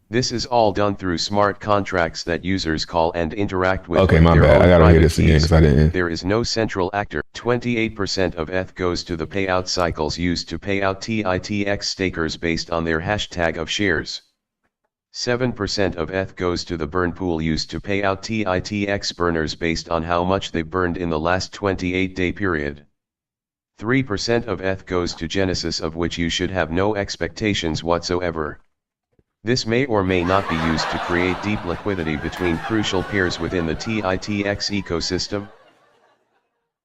This is all done through smart contracts that users call and interact with. Okay, my bad. I gotta hear this again because I didn't. There is no central actor. 28% of ETH goes to the payout cycles used to pay out TitanX stakers based on their hashtag of shares. 7% of ETH goes to the burn pool used to pay out TitanX burners based on how much they burned in the last 28-day period. 3% of ETH goes to Genesis, of which you should have no expectations whatsoever. This may or may not be used to create deep liquidity between crucial pairs within the TitanX ecosystem.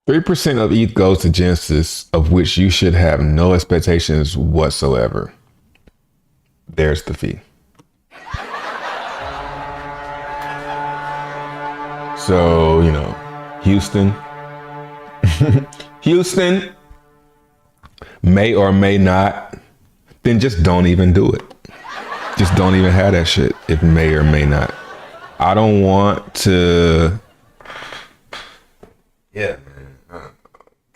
3% of ETH goes to Genesis, of which you should have no expectations whatsoever. There's the fee. So, Houston. Houston may or may not, then just don't even do it. Just don't even have that shit if may or may not. I don't want to. Yeah, man. Oh,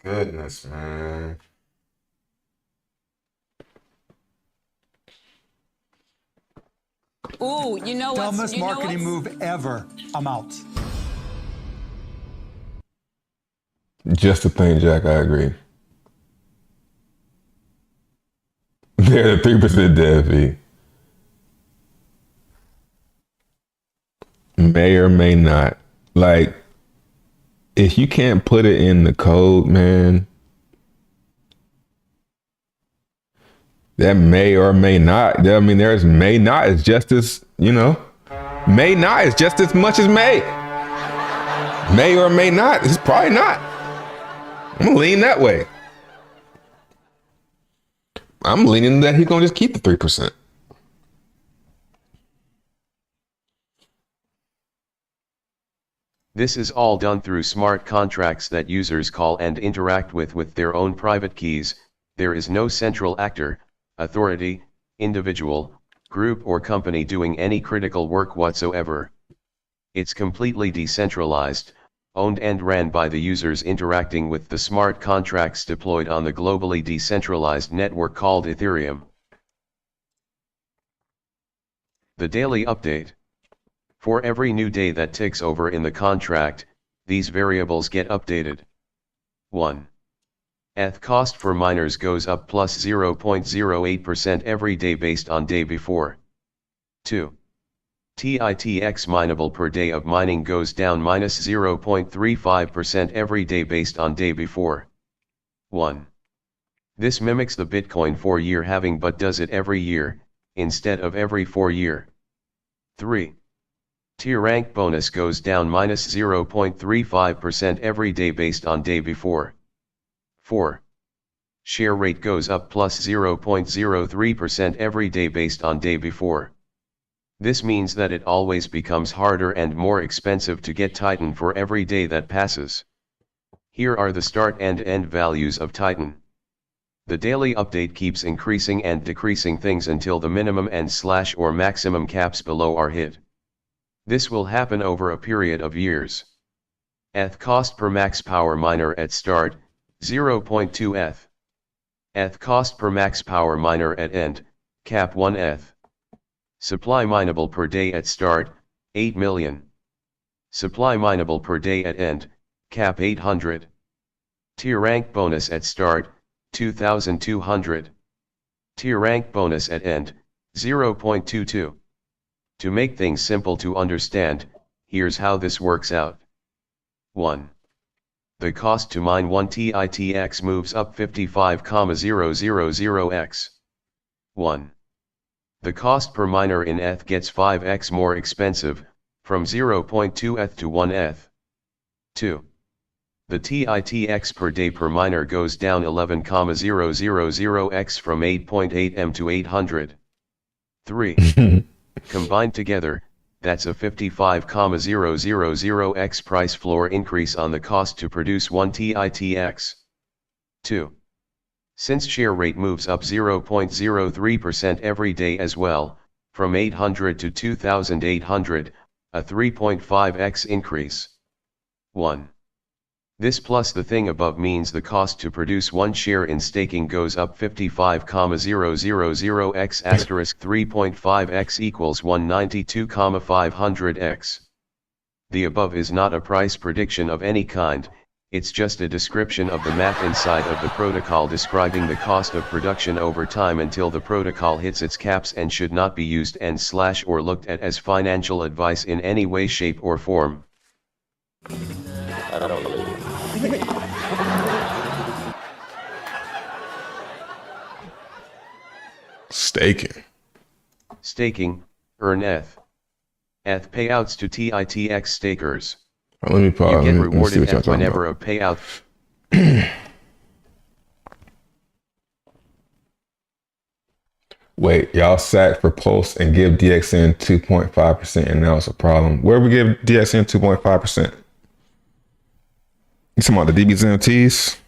goodness, man. Ooh, you know what's... Dumbest marketing move ever. I'm out. Just the thing, Jack, I agree. They're the 3% dev fee. May or may not. Like, if you can't put it in the code, man, that may or may not. I mean, there's may not is just as, may not is just as much as may. May or may not. It's probably not. I'm gonna lean that way. I'm leaning that he's gonna just keep the 3%. This is all done through smart contracts that users call and interact with their own private keys. There is no central actor, authority, individual, group or company doing any critical work whatsoever. It's completely decentralized, owned and ran by the users interacting with the smart contracts deployed on the globally decentralized network called Ethereum. The daily update. For every new day that ticks over in the contract, these variables get updated. 1. ETH cost for miners goes up plus 0.08% every day based on day before. 2. TitanX mineable per day of mining goes down minus 0.35% every day based on day before. 1. This mimics the Bitcoin 4-year halving but does it every year, instead of every 4 year. 3. Tier rank bonus goes down minus 0.35% every day based on day before. 4. Share rate goes up plus 0.03% every day based on day before. This means that it always becomes harder and more expensive to get Titan for every day that passes. Here are the start and end values of Titan. The daily update keeps increasing and decreasing things until the minimum and / or maximum caps below are hit. This will happen over a period of years. ETH cost per max power miner at start, 0.2 ETH. ETH cost per max power miner at end, cap 1 ETH. Supply mineable per day at start, 8 million. Supply mineable per day at end, cap 800. Tier rank bonus at start, 2,200. Tier rank bonus at end, 0.22. To make things simple to understand, here's how this works out. 1. The cost to mine 1 TitanX moves up 55,000x. 1. The cost per miner in ETH gets 5x more expensive, from 0.2 ETH to 1 ETH. 2. The TitanX per day per miner goes down 11,000x from 8.8 M to 800. 3. Combined together, that's a 55,000x price floor increase on the cost to produce 1 TitanX. 2. Since share rate moves up 0.03% every day as well, from 800 to 2,800, a 3.5x increase. 1. This plus the thing above means the cost to produce 1 share in staking goes up 55,000x asterisk 3.5x equals 192,500x. The above is not a price prediction of any kind, it's just a description of the math inside of the protocol describing the cost of production over time until the protocol hits its caps and should not be used and / or looked at as financial advice in any way, shape or form. Staking, earn ETH. ETH payouts to TitanX stakers. Let me pause. You get Let me rewarded see what y'all ETH talking whenever about. a payout. Wait, y'all sat for Pulse and give DXN 2.5%, and now it's a problem. Where we give DXN 2.5%? You talking about the DBZMTs?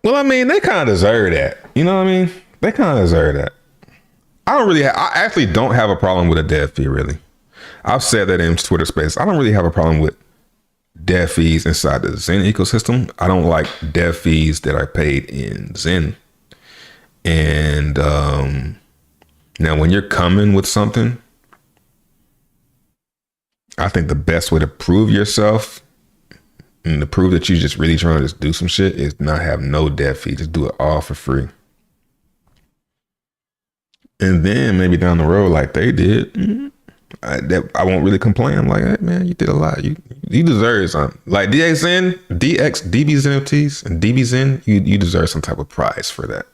Well, I mean, they kind of deserve that. You know what I mean? They kind of deserve that. I actually don't have a problem with a dev fee, really. I've said that in Twitter space. I don't really have a problem with dev fees inside the Zen ecosystem. I don't like dev fees that are paid in Zen. And now when you're coming with something, I think the best way to prove yourself and to prove that you're just really trying to just do some shit is not have no dev fee. Just do it all for free. And then maybe down the road, like they did, I won't really complain. I'm like, hey man, you did a lot. You deserve something. Like DXN, DBZ NFTs, and DBZN, you deserve some type of prize for that.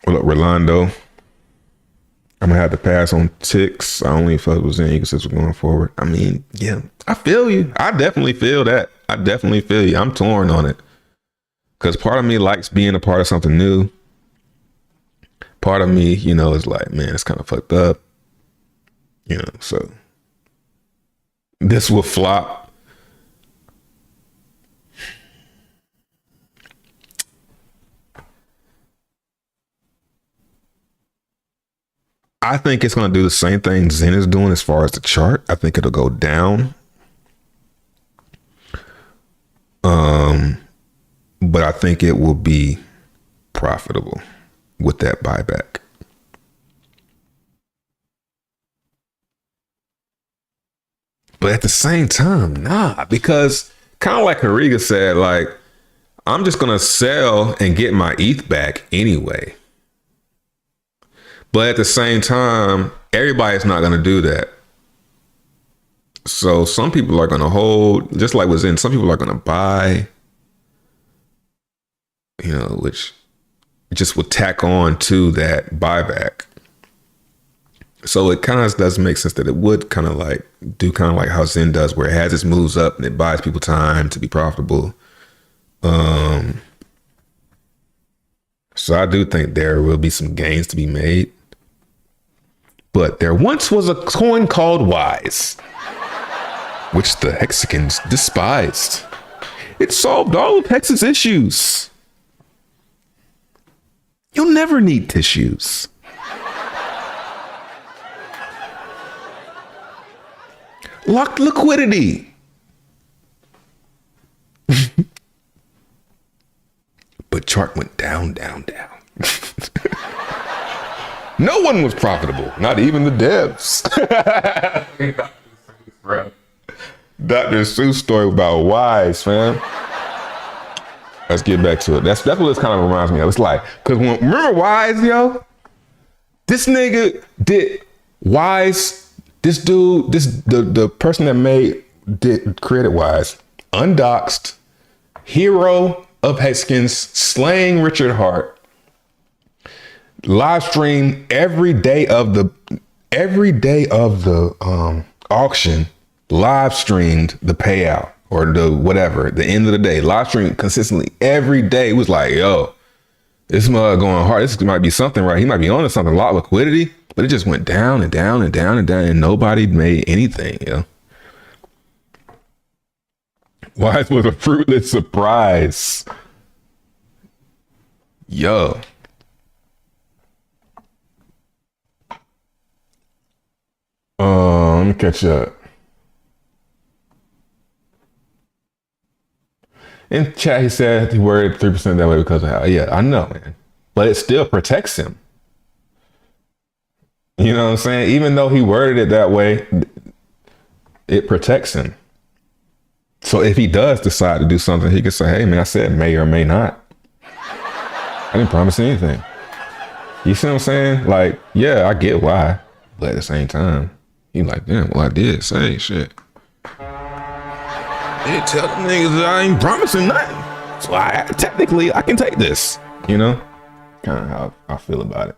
Look, Rolando, I'm gonna have to pass on ticks. I only feel it was in ecosystem going forward. I mean, yeah, I feel you. I definitely feel that. I definitely feel you. I'm torn on it because part of me likes being a part of something new. Part of me, you know, is like, man, it's kind of fucked up. You know, so this will flop. I think it's going to do the same thing Zen is doing as far as the chart. I think it'll go down. But I think it will be profitable with that buyback. But at the same time, nah, because kind of like Hariga said, like, I'm just gonna sell and get my ETH back anyway. But at the same time, everybody's not gonna do that. So some people are gonna hold, just like was in, some people are gonna buy, you know, which just would tack on to that buyback. So it kind of does make sense that it would kind of like do kind of like how Zen does, where it has its moves up and it buys people time to be profitable. So I do think there will be some gains to be made. But there once was a coin called Wise, which the Hexicans despised. It solved all of Hex's issues. You'll never need tissues. Locked liquidity. But chart went down, down, down. No one was profitable, not even the devs. Dr. Seuss story about Wise, fam. Let's get back to it. That's what this kind of reminds me of. It's like, because remember Wise, yo? This nigga did Wise. This dude, the person that created Wise, undoxed, hero of Hexkins, slaying Richard Hart, live stream every day of the auction, live streamed the payout or the whatever, the end of the day, live stream consistently every day. It was like, yo, this mug going hard. This might be something, right? He might be on to something, a lot of liquidity. But it just went down and down and down and down, and nobody made anything, yo. Wise was a fruitless surprise. Yo. Let me catch up. In chat, he said he worried 3% that way because of how, yeah, I know, man. But it still protects him. You know what I'm saying? Even though he worded it that way, it protects him. So if he does decide to do something, he can say, hey, man, I said may or may not. I didn't promise anything. You see what I'm saying? Like, yeah, I get why. But at the same time, he's like, damn, well, I did say shit. They didn't tell them niggas that I ain't promising nothing. So technically, I can take this. You know? Kind of how I feel about it.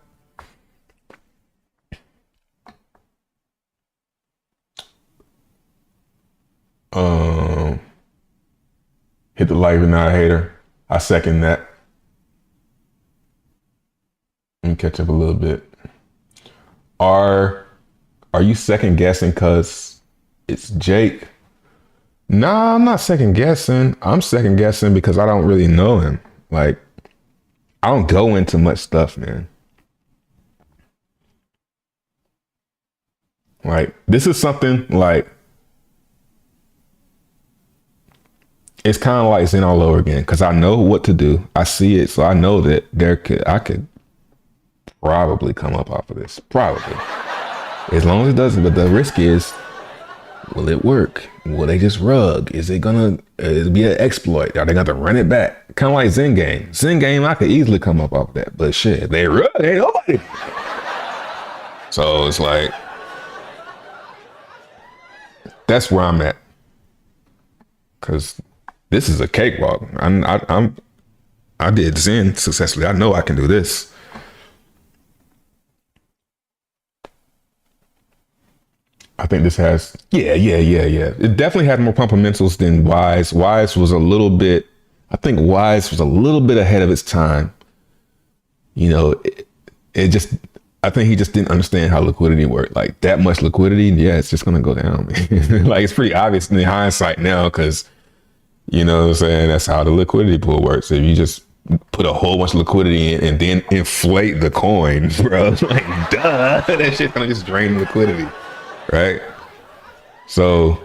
Hit the like if not a hater. I second that. Let me catch up a little bit. Are you second guessing because it's Jake? Nah, I'm not second guessing. I'm second guessing because I don't really know him. Like, I don't go into much stuff, man. Like, this is something like, it's kind of like Zen all over again because I know what to do. I see it, so I know that I could probably come up off of this. Probably. As long as it doesn't, but the risk is, will it work? Will they just rug? Is it gonna be an exploit? Are they gonna run it back? Kind of like Zen game. Zen game, I could easily come up off of that, but shit, they rug, ain't nobody. So it's like, that's where I'm at. Cause this is a cakewalk. I did Zen successfully. I know I can do this. I think this has, yeah. It definitely had more fundamentals than Wise. Wise was a little bit ahead of its time. You know, it just, I think he just didn't understand how liquidity worked. Like that much liquidity, yeah, it's just gonna go down, man. Like it's pretty obvious in hindsight now, because you know what I'm saying, that's how the liquidity pool works. If you just put a whole bunch of liquidity in and then inflate the coin, bro, like duh, that shit's gonna just drain liquidity, right? So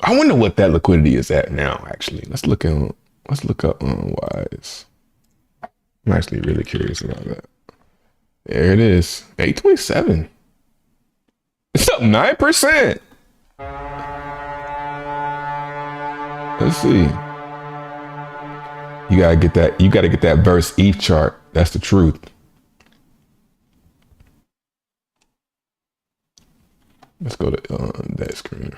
I wonder what that liquidity is at now. Actually, let's look up on Wise. I'm actually really curious about that. There it is, 827. It's up 9%. Let's see. You gotta get that. You gotta get that verse ETH chart. That's the truth. Let's go to that screen.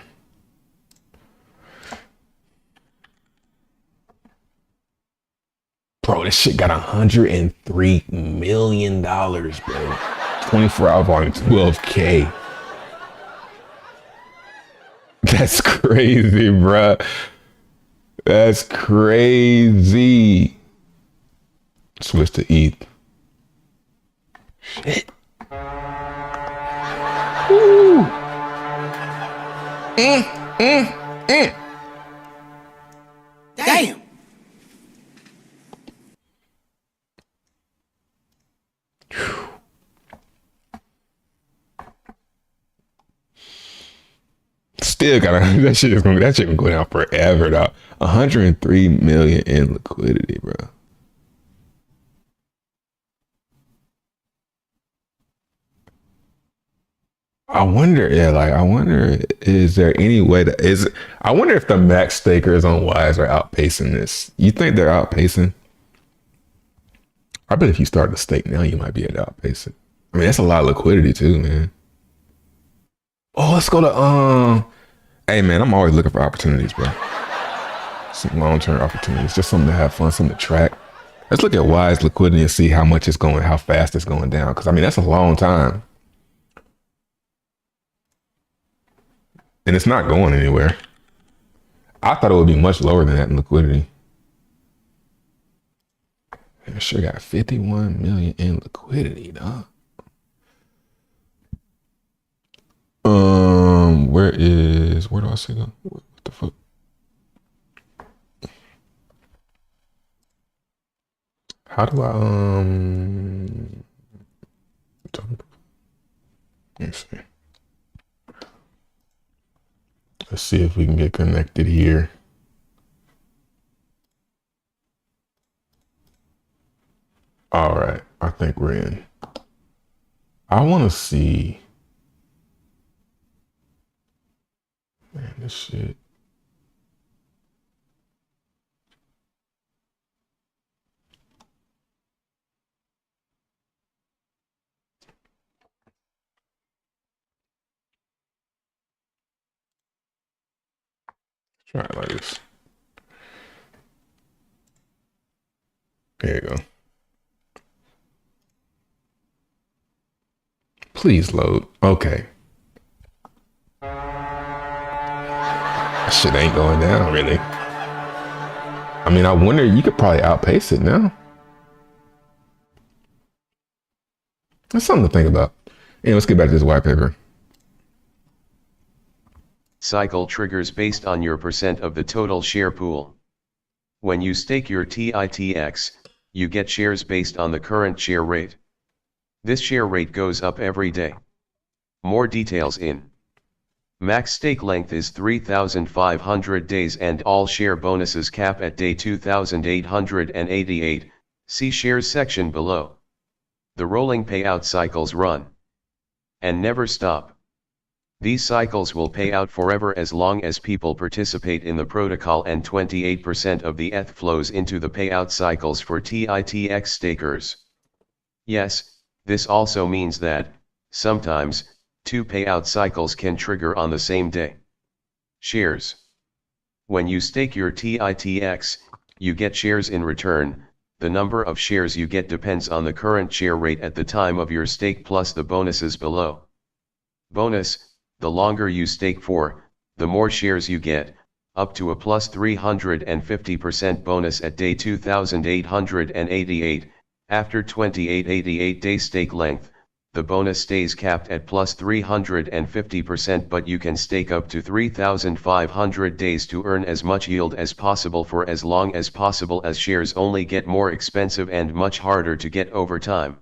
Bro, this shit got $103 million, bro. 24-hour volume, 12K. That's crazy, bro. That's crazy. Switch to ETH. Shit. Woo. Damn. Still gotta that shit gonna go down forever, dog. 103 million in liquidity, bro. I wonder, is there any way I wonder if the max stakers on Wise are outpacing this. You think they're outpacing? I bet if you start to stake now, you might be able to outpace it. I mean, that's a lot of liquidity too, man. Oh, let's go to hey man, I'm always looking for opportunities, bro. Some long-term opportunities, just something to have fun, something to track. Let's look at Wise liquidity and see how much it's going, how fast it's going down. Because I mean, that's a long time. And it's not going anywhere. I thought it would be much lower than that in liquidity. I sure got 51 million in liquidity, dog. Where do I see that? What the fuck? How do I let me see. Let's see if we can get connected here. All right, I think we're in. I want to see. Man, this shit. Try it like this. There you go. Please load. Okay. That shit ain't going down, really. I mean, I wonder, you could probably outpace it now. That's something to think about. Anyway, let's get back to this white paper. Cycle triggers based on your percent of the total share pool. When you stake your TitanX, you get shares based on the current share rate. This share rate goes up every day. More details in. Max stake length is 3,500 days and all share bonuses cap at day 2,888, see shares section below. The rolling payout cycles run and never stop. These cycles will pay out forever as long as people participate in the protocol, and 28% of the ETH flows into the payout cycles for TitanX stakers. Yes, this also means that, sometimes, 2 payout cycles can trigger on the same day. Shares. When you stake your TitanX, you get shares in return. The number of shares you get depends on the current share rate at the time of your stake plus the bonuses below. Bonus: the longer you stake for, the more shares you get, up to a plus 350% bonus at day 2,888. After 2888 day stake length, the bonus stays capped at plus 350%, but you can stake up to 3,500 days to earn as much yield as possible for as long as possible, as shares only get more expensive and much harder to get over time.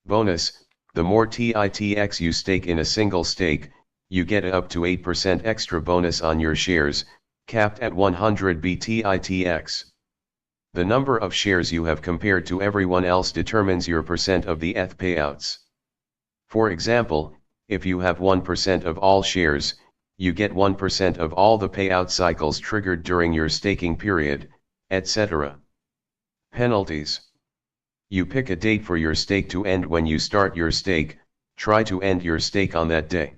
Bonus: the more TitanX you stake in a single stake, you get up to 8% extra bonus on your shares, capped at 100 TitanX. The number of shares you have compared to everyone else determines your percent of the ETH payouts. For example, if you have 1% of all shares, you get 1% of all the payout cycles triggered during your staking period, etc. Penalties. You pick a date for your stake to end. When you start your stake, try to end your stake on that day.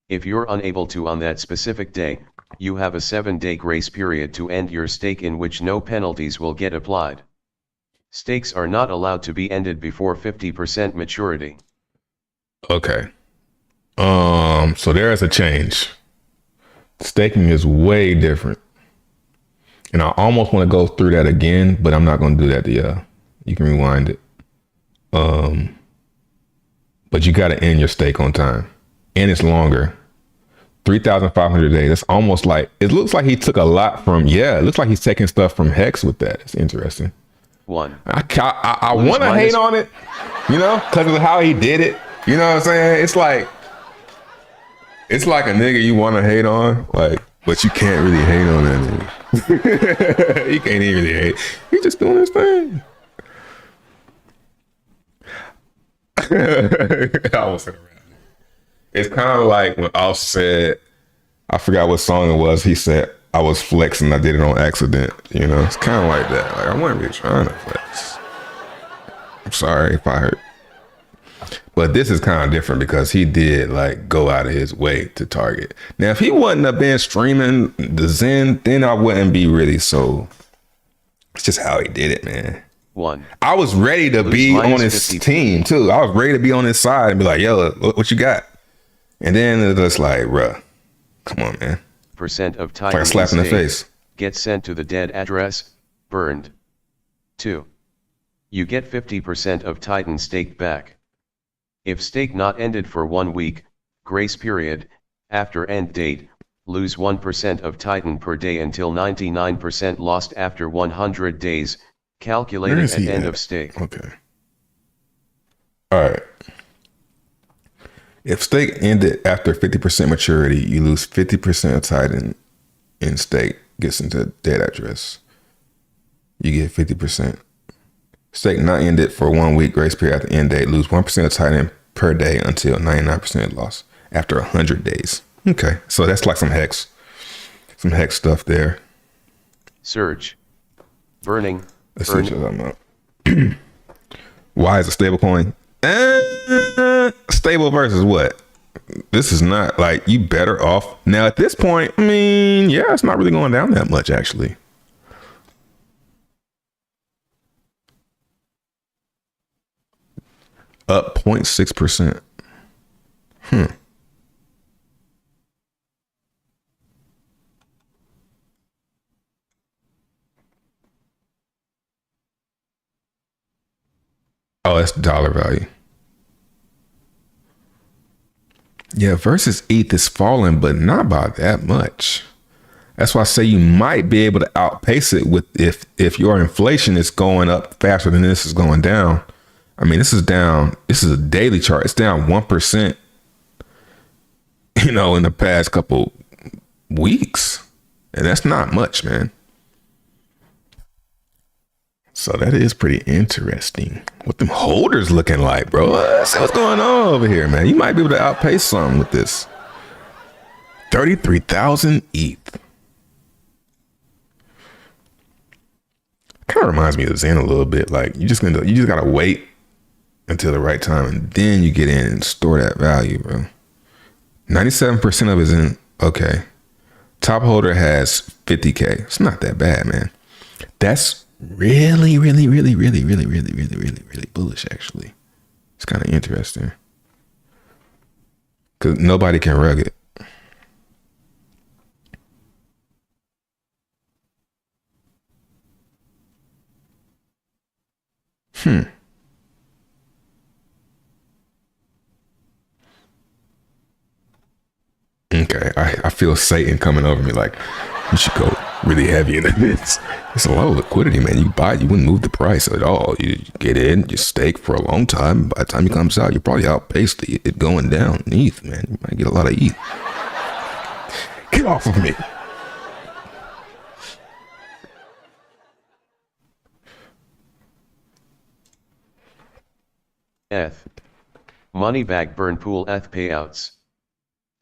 If you're unable to on that specific day, you have a 7-day grace period to end your stake in which no penalties will get applied. Stakes are not allowed to be ended before 50% maturity. Okay. So there is a change. Staking is way different. And I almost want to go through that again, but I'm not going to do that to y'all. You can rewind it. But you got to end your stake on time. And it's longer. 3,500 a day. That's almost like, it looks like he took a lot from, it looks like he's taking stuff from Hex with that. It's interesting. 1. I want to hate on it, because of how he did it. You know what I'm saying? It's like a nigga you want to hate on, but you can't really hate on that nigga. You can't even really hate. He's just doing his thing. I was around. It's kind of like when Off said, I forgot what song it was. He said, I was flexing. I did it on accident. It's kind of like that. Like, I wasn't really trying to flex. I'm sorry if I hurt. But this is kind of different because he did go out of his way to target. Now, if he wouldn't have been streaming the Zen, then I wouldn't be really so. It's just how he did it, man. 1. I was ready to be on his team too. I was ready to be on his side and be like, yo, what you got? And then it's just like, bruh, come on, man. Percent of Like Titan a slap in the face. Gets sent to the dead address, burned. 2. You get 50% of Titan stake back. If stake not ended for 1 week, grace period, after end date, lose 1% of Titan per day until 99% lost after 100 days, calculated at end of stake. Okay. All right. If stake ended after 50% maturity, you lose 50% of Titan in stake, gets into dead address. You get 50%. Stake not ended for 1 week, grace period at the end date, lose 1% of Titan per day until 99% loss after 100 days. Okay, so that's like some hex stuff there. Surge. Burning. Let's see what you're talking about. Why is a stable coin? Stable versus what? This is not you better off. Now at this point, it's not really going down that much actually. Up 0.6%. Oh, that's dollar value. Yeah, versus ETH is falling, but not by that much. That's why I say you might be able to outpace it with if your inflation is going up faster than this is going down. This is down. This is a daily chart. It's down 1%, in the past couple weeks. And that's not much, man. So that is pretty interesting. What them holders looking like, bro? Let's see what's going on over here, man. You might be able to outpace something with this. 33,000 ETH. Kind of reminds me of Zen a little bit. You just gotta wait until the right time, and then you get in and store that value, bro. 97% of it is in. Okay. Top holder has 50K. It's not that bad, man. That's really, really, really, really, really, really, really, really, really bullish, actually. It's kind of interesting. Because nobody can rug it. Okay, I feel Satan coming over me you should go really heavy into this. It's a lot of liquidity, man. You buy it, you wouldn't move the price at all. You get in, you stake for a long time. By the time it comes out, you probably outpace it going down in ETH, man. You might get a lot of ETH. Get off of me. ETH. Money back burn pool ETH payouts.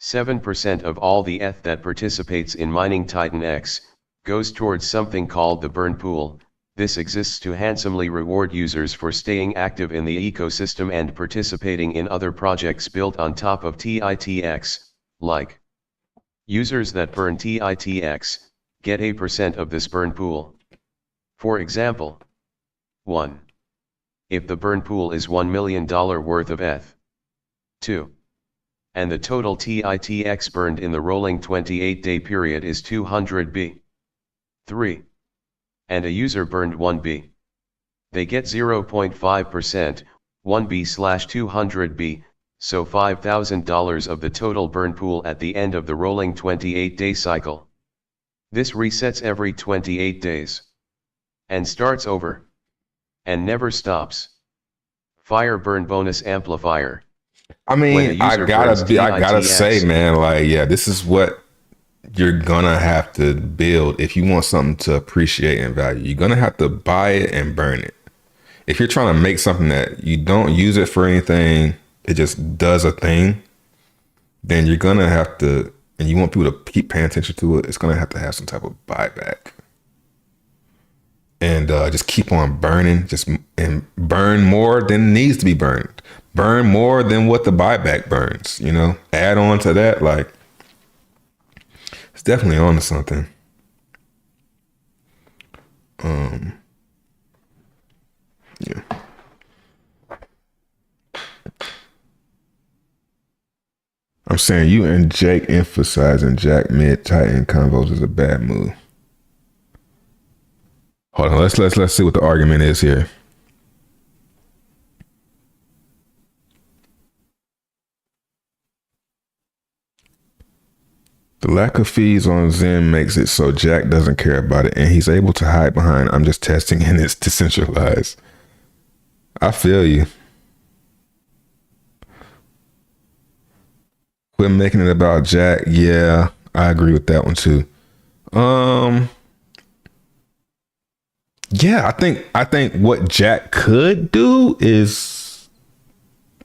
7% of all the ETH that participates in mining TitanX goes towards something called the burn pool. This exists to handsomely reward users for staying active in the ecosystem and participating in other projects built on top of TitanX, like users that burn TitanX get a percent of this burn pool. For example, 1. If the burn pool is $1 million worth of ETH. 2. And the total TitanX burned in the rolling 28-day period is 200 B. 3. And a user burned 1 B. They get 0.5%, 1 B/200 B, so $5,000 of the total burn pool at the end of the rolling 28-day cycle. This resets every 28 days. And starts over. And never stops. Fire burn bonus amplifier. I mean, I gotta say, man, like, yeah, this is what you're gonna have to build if you want something to appreciate and value. You're gonna have to buy it and burn it. If you're trying to make something that you don't use it for anything, it just does a thing, then you're gonna have to, and you want people to keep paying attention to it, it's gonna have to have some type of buyback. And just keep on burning, and burn more than needs to be burned. Burn more than what the buyback burns, you know? Add on to that, like, it's definitely on to something. Yeah. I'm saying you and Jake emphasizing Jack mid Titan convos is a bad move. Hold on, let's see what the argument is here. The lack of fees on Zen makes it so Jack doesn't care about it, and he's able to hide behind I'm just testing and it's decentralized. I feel you. Quit making it about Jack. Yeah, I agree with that one too. Yeah, I think what Jack could do is,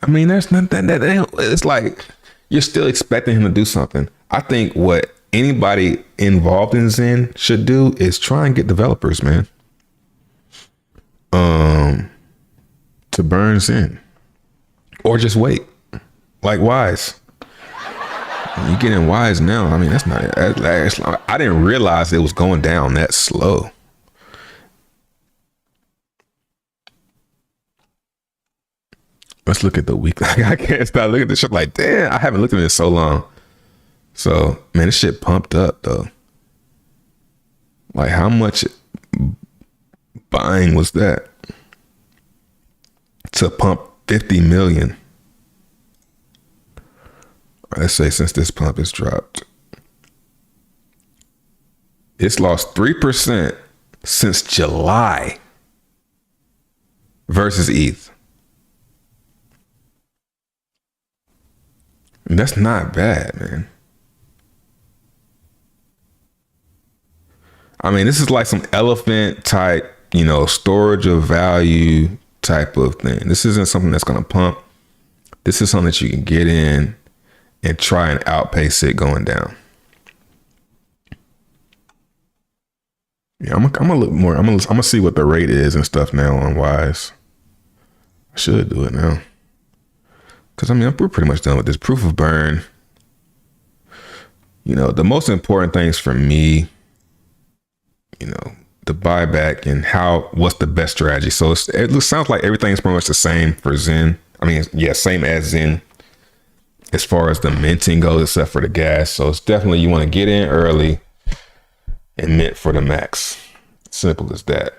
I mean, there's nothing that it's like you're still expecting him to do something. I think what anybody involved in Zen should do is try and get developers, man, to burn Zen, or just wait, like Wise. You getting Wise now? I mean, that's not it. I didn't realize it was going down that slow. Let's look at the week. I can't stop looking at this shit like, damn, I haven't looked at it in so long. So, man, this shit pumped up, though. Like, how much buying was that to pump 50 million? Let's say since this pump has dropped, it's lost 3% since July versus ETH. And that's not bad, man. I mean, this is like some elephant type, you know, storage of value type of thing. This isn't something that's going to pump. This is something that you can get in and try and outpace it going down. Yeah, I'm gonna look more. I'm gonna see what the rate is and stuff now on Wise. I should do it now. Because, I mean, we're pretty much done with this proof of burn. You know, the most important things for me, you know, the buyback and what's the best strategy. So it sounds like everything's pretty much the same for Zen. I mean, yeah, same as Zen as far as the minting goes, except for the gas. So it's definitely, you want to get in early and mint for the max. Simple as that.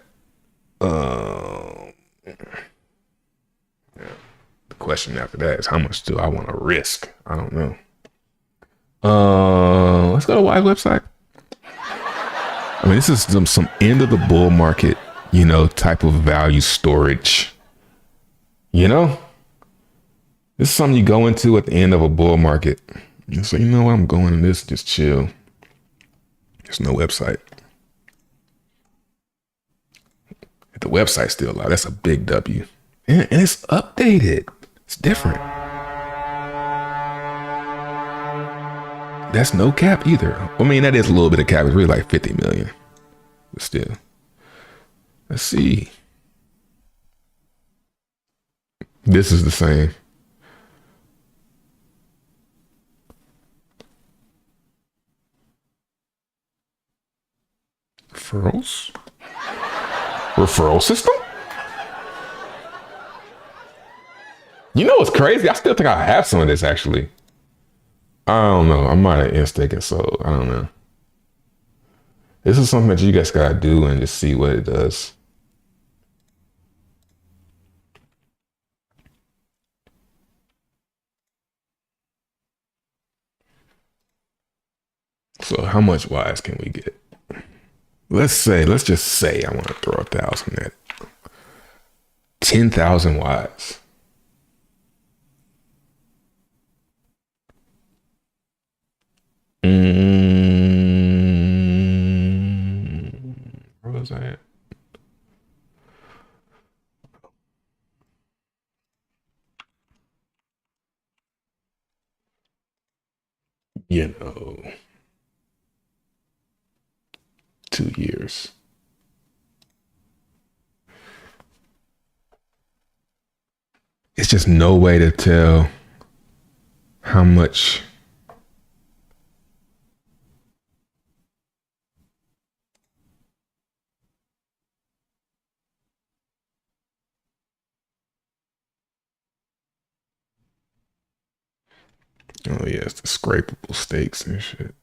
Question after that is, how much do I want to risk? I don't know. Let's go to Wise website. I mean, this is some end of the bull market, you know, type of value storage. You know, this is something you go into at the end of a bull market. You say, you know what, I'm going in this, just chill. There's no website. If the website's still alive, that's a big W. And it's updated. It's different. That's no cap either. I mean, that is a little bit of cap. It's really like 50 million. But still. Let's see. This is the same. Referrals? Referral system? You know what's crazy? I still think I have some of this actually. I don't know. I might have mistaken, so I don't know. This is something that you guys gotta do and just see what it does. So how much wise can we get? Let's just say I want to throw 1,000 at it. 10,000 wise. Where was I at? You know, 2 years. It's just no way to tell how much. Oh yeah, it's the scrapable stakes and shit.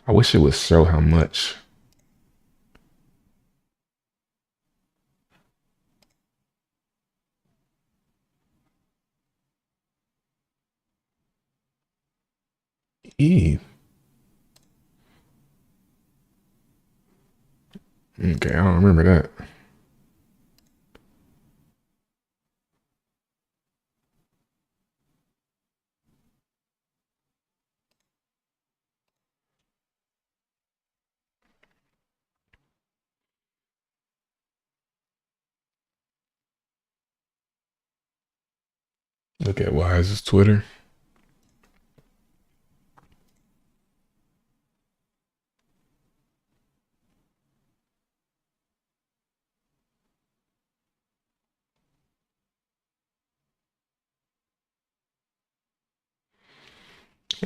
I wish it would show how much. Eve. Okay, I don't remember that. Look at why is this Twitter?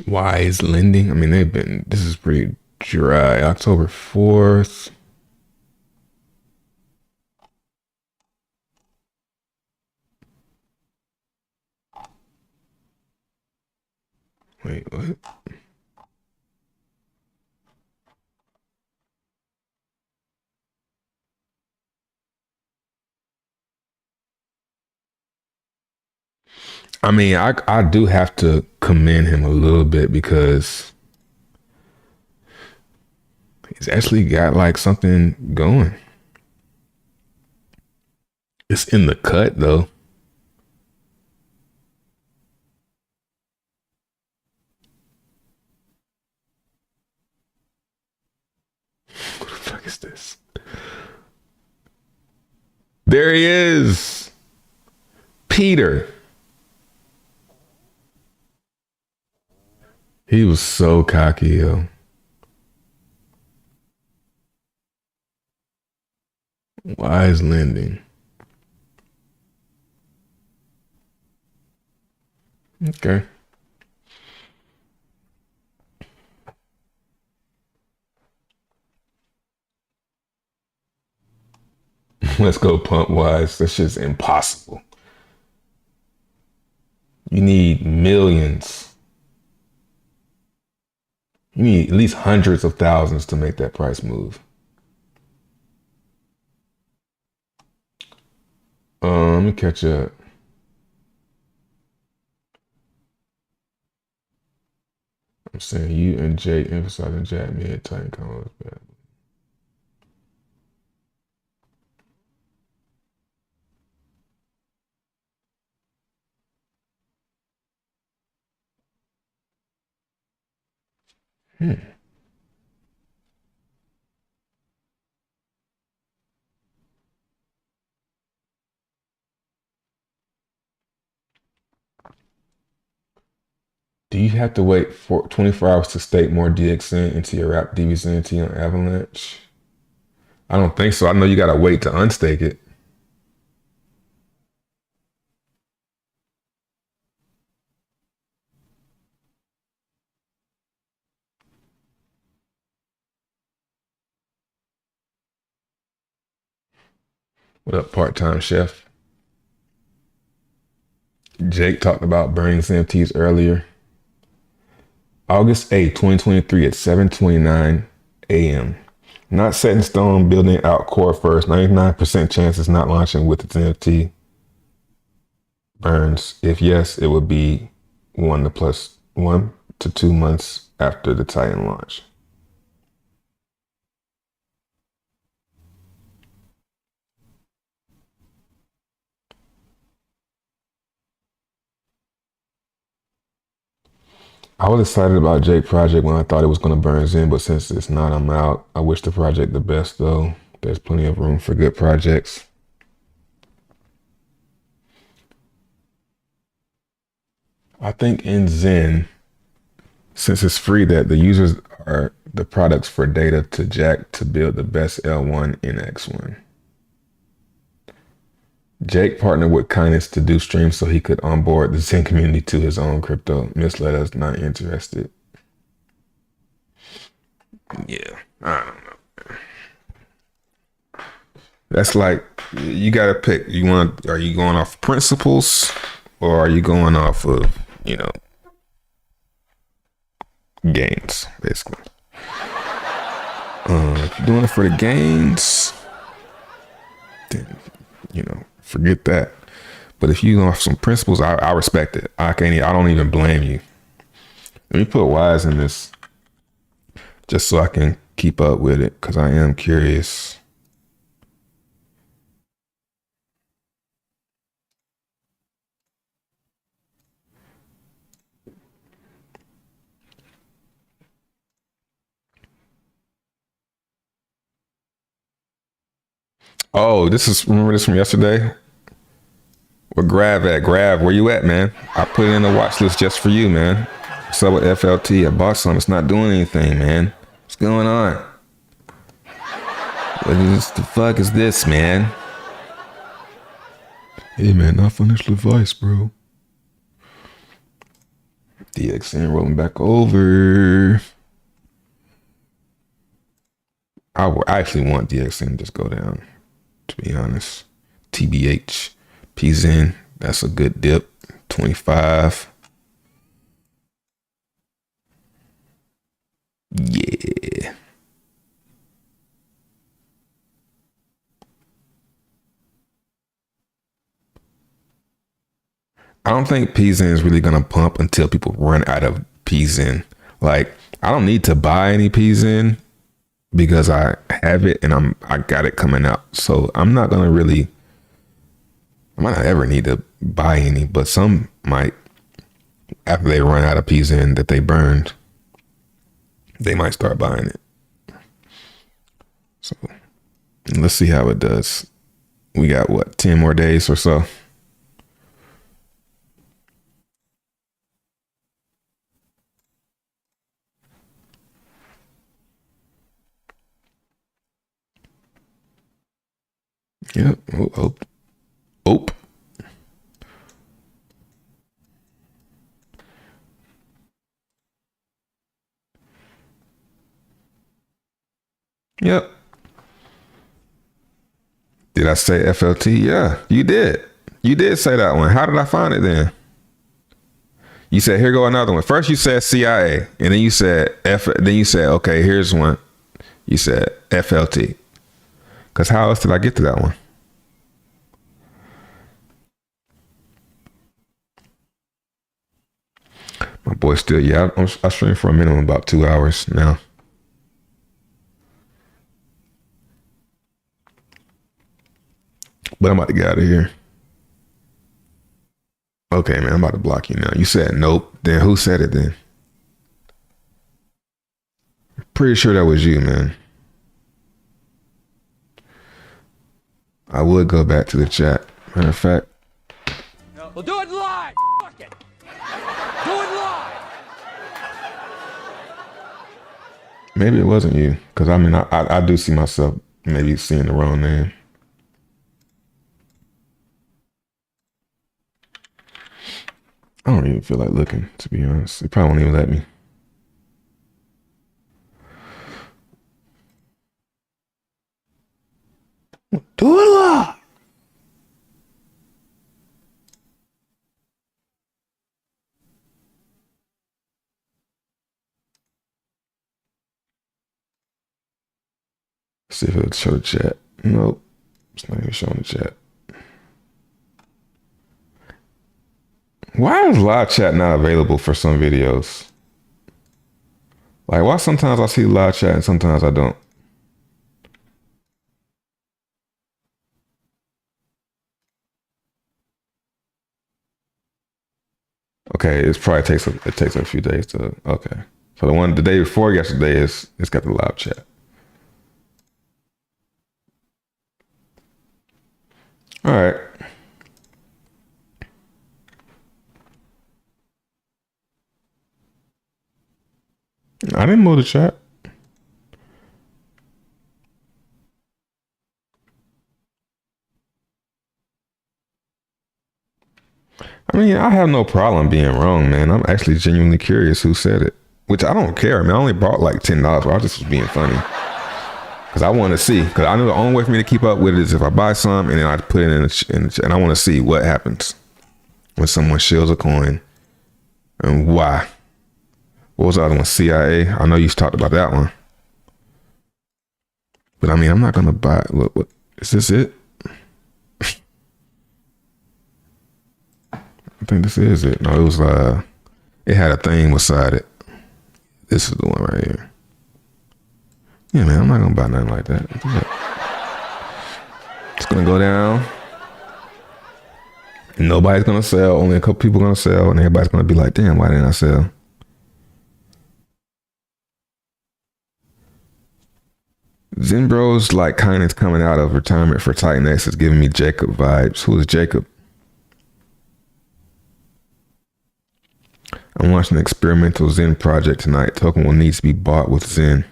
Wise lending. I mean, this is pretty dry. October 4th. Wait, what? I mean, I do have to commend him a little bit because he's actually got like something going. It's in the cut though. What the fuck is this? There he is. Peter. He was so cocky, yo. Wise lending. Okay. Let's go pump wise. That's just impossible. You need millions. You need at least hundreds of thousands to make that price move. Let me catch up. I'm saying you and Jay emphasizing Jack mid Titan combos bad. Do you have to wait for 24 hours to stake more DXN into your wrap DVZNT on Avalanche? I don't think so. I know you gotta wait to unstake it. What up, part-time chef? Jake talked about burning NFTs earlier. August 8th, 2023 at 7:29 a.m. Not set in stone, building out core first. 99% chance it's not launching with its NFT burns. If yes, it would be 1 to 2 months after the Titan launch. I was excited about Jake project when I thought it was going to burn Zen, but since it's not, I'm out. I wish the project the best though. There's plenty of room for good projects. I think in Zen, since it's free, that the users are the products for data to jack to build the best L1 in X1. Jake partnered with Kindness to do streams so he could onboard the Zen community to his own crypto. Misled us, not interested. Yeah, I don't know. That's like, you gotta pick. Are you going off principles or are you going off of, gains, basically? If you're doing it for the gains, then, forget that. But if you go off some principles, I respect it. I don't even blame you. Let me put Wise in this just so I can keep up with it, because I am curious. Oh, remember this from yesterday? Where Grav at? Grav, where you at, man? I put it in the watch list just for you, man. What's up with FLT? I bought some. It's not doing anything, man. What's going on? The fuck is this, man? Hey, man, not financial advice, bro. DXN rolling back over. I actually want DXN to just go down, to be honest. TBH. PZen, that's a good dip. 25. Yeah. I don't think PZen is really gonna pump until people run out of PZen. Like, I don't need to buy any PZen because I have it and I got it coming out. So I might not ever need to buy any, but some might. After they run out of PZen that they burned, they might start buying it. So let's see how it does. We got 10 more days or so. Yep. Oh. Yep. Did I say FLT? Yeah, you did. You did say that one. How did I find it then? You said, here go another one. First you said CIA, and then you said okay, here's one. You said FLT. Because how else did I get to that one? My boy still, I stream for a minimum about 2 hours now. But I'm about to get out of here. Okay, man, I'm about to block you now. You said nope. Then who said it then? Pretty sure that was you, man. I would go back to the chat. Matter of fact. We'll do it live. Fuck it. Do it live. Maybe it wasn't you. Because I mean, I do see myself maybe seeing the wrong name. I don't even feel like looking, to be honest. It probably won't even let me. Do it live. See if it'll show the chat. Nope. It's not even showing the chat. Why is live chat not available for some videos? Like, why sometimes I see live chat and sometimes I don't? Okay, it takes a few days to, okay. So the day before yesterday it's got the live chat. All right. I didn't move the chat. I mean, I have no problem being wrong, man. I'm actually genuinely curious who said it, which I don't care. I mean, I only bought like $10, but I just was being funny. Because I want to see. Because I know the only way for me to keep up with it is if I buy some and then I put it in the and I want to see what happens when someone shields a coin and why. What was the other one? CIA? I know you talked about that one. But I mean, I'm not going to buy it. What, is this it? I think this is it. No, it was, it had a thing beside it. This is the one right here. Yeah, man, I'm not going to buy nothing like that. It's going to go down. Nobody's going to sell. Only a couple people going to sell. And everybody's going to be like, damn, why didn't I sell? Zenbro's like kind of coming out of retirement for TitanX is giving me Jacob vibes. Who is Jacob? I'm watching an experimental Zen project tonight. Token will need to be bought with Zen.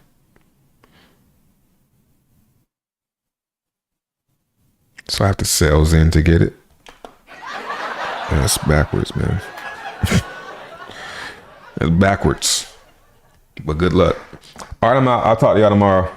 So I have to sell Zen to get it. That's backwards, man. That's backwards. But good luck. All right, I'm out. I'll talk to y'all tomorrow.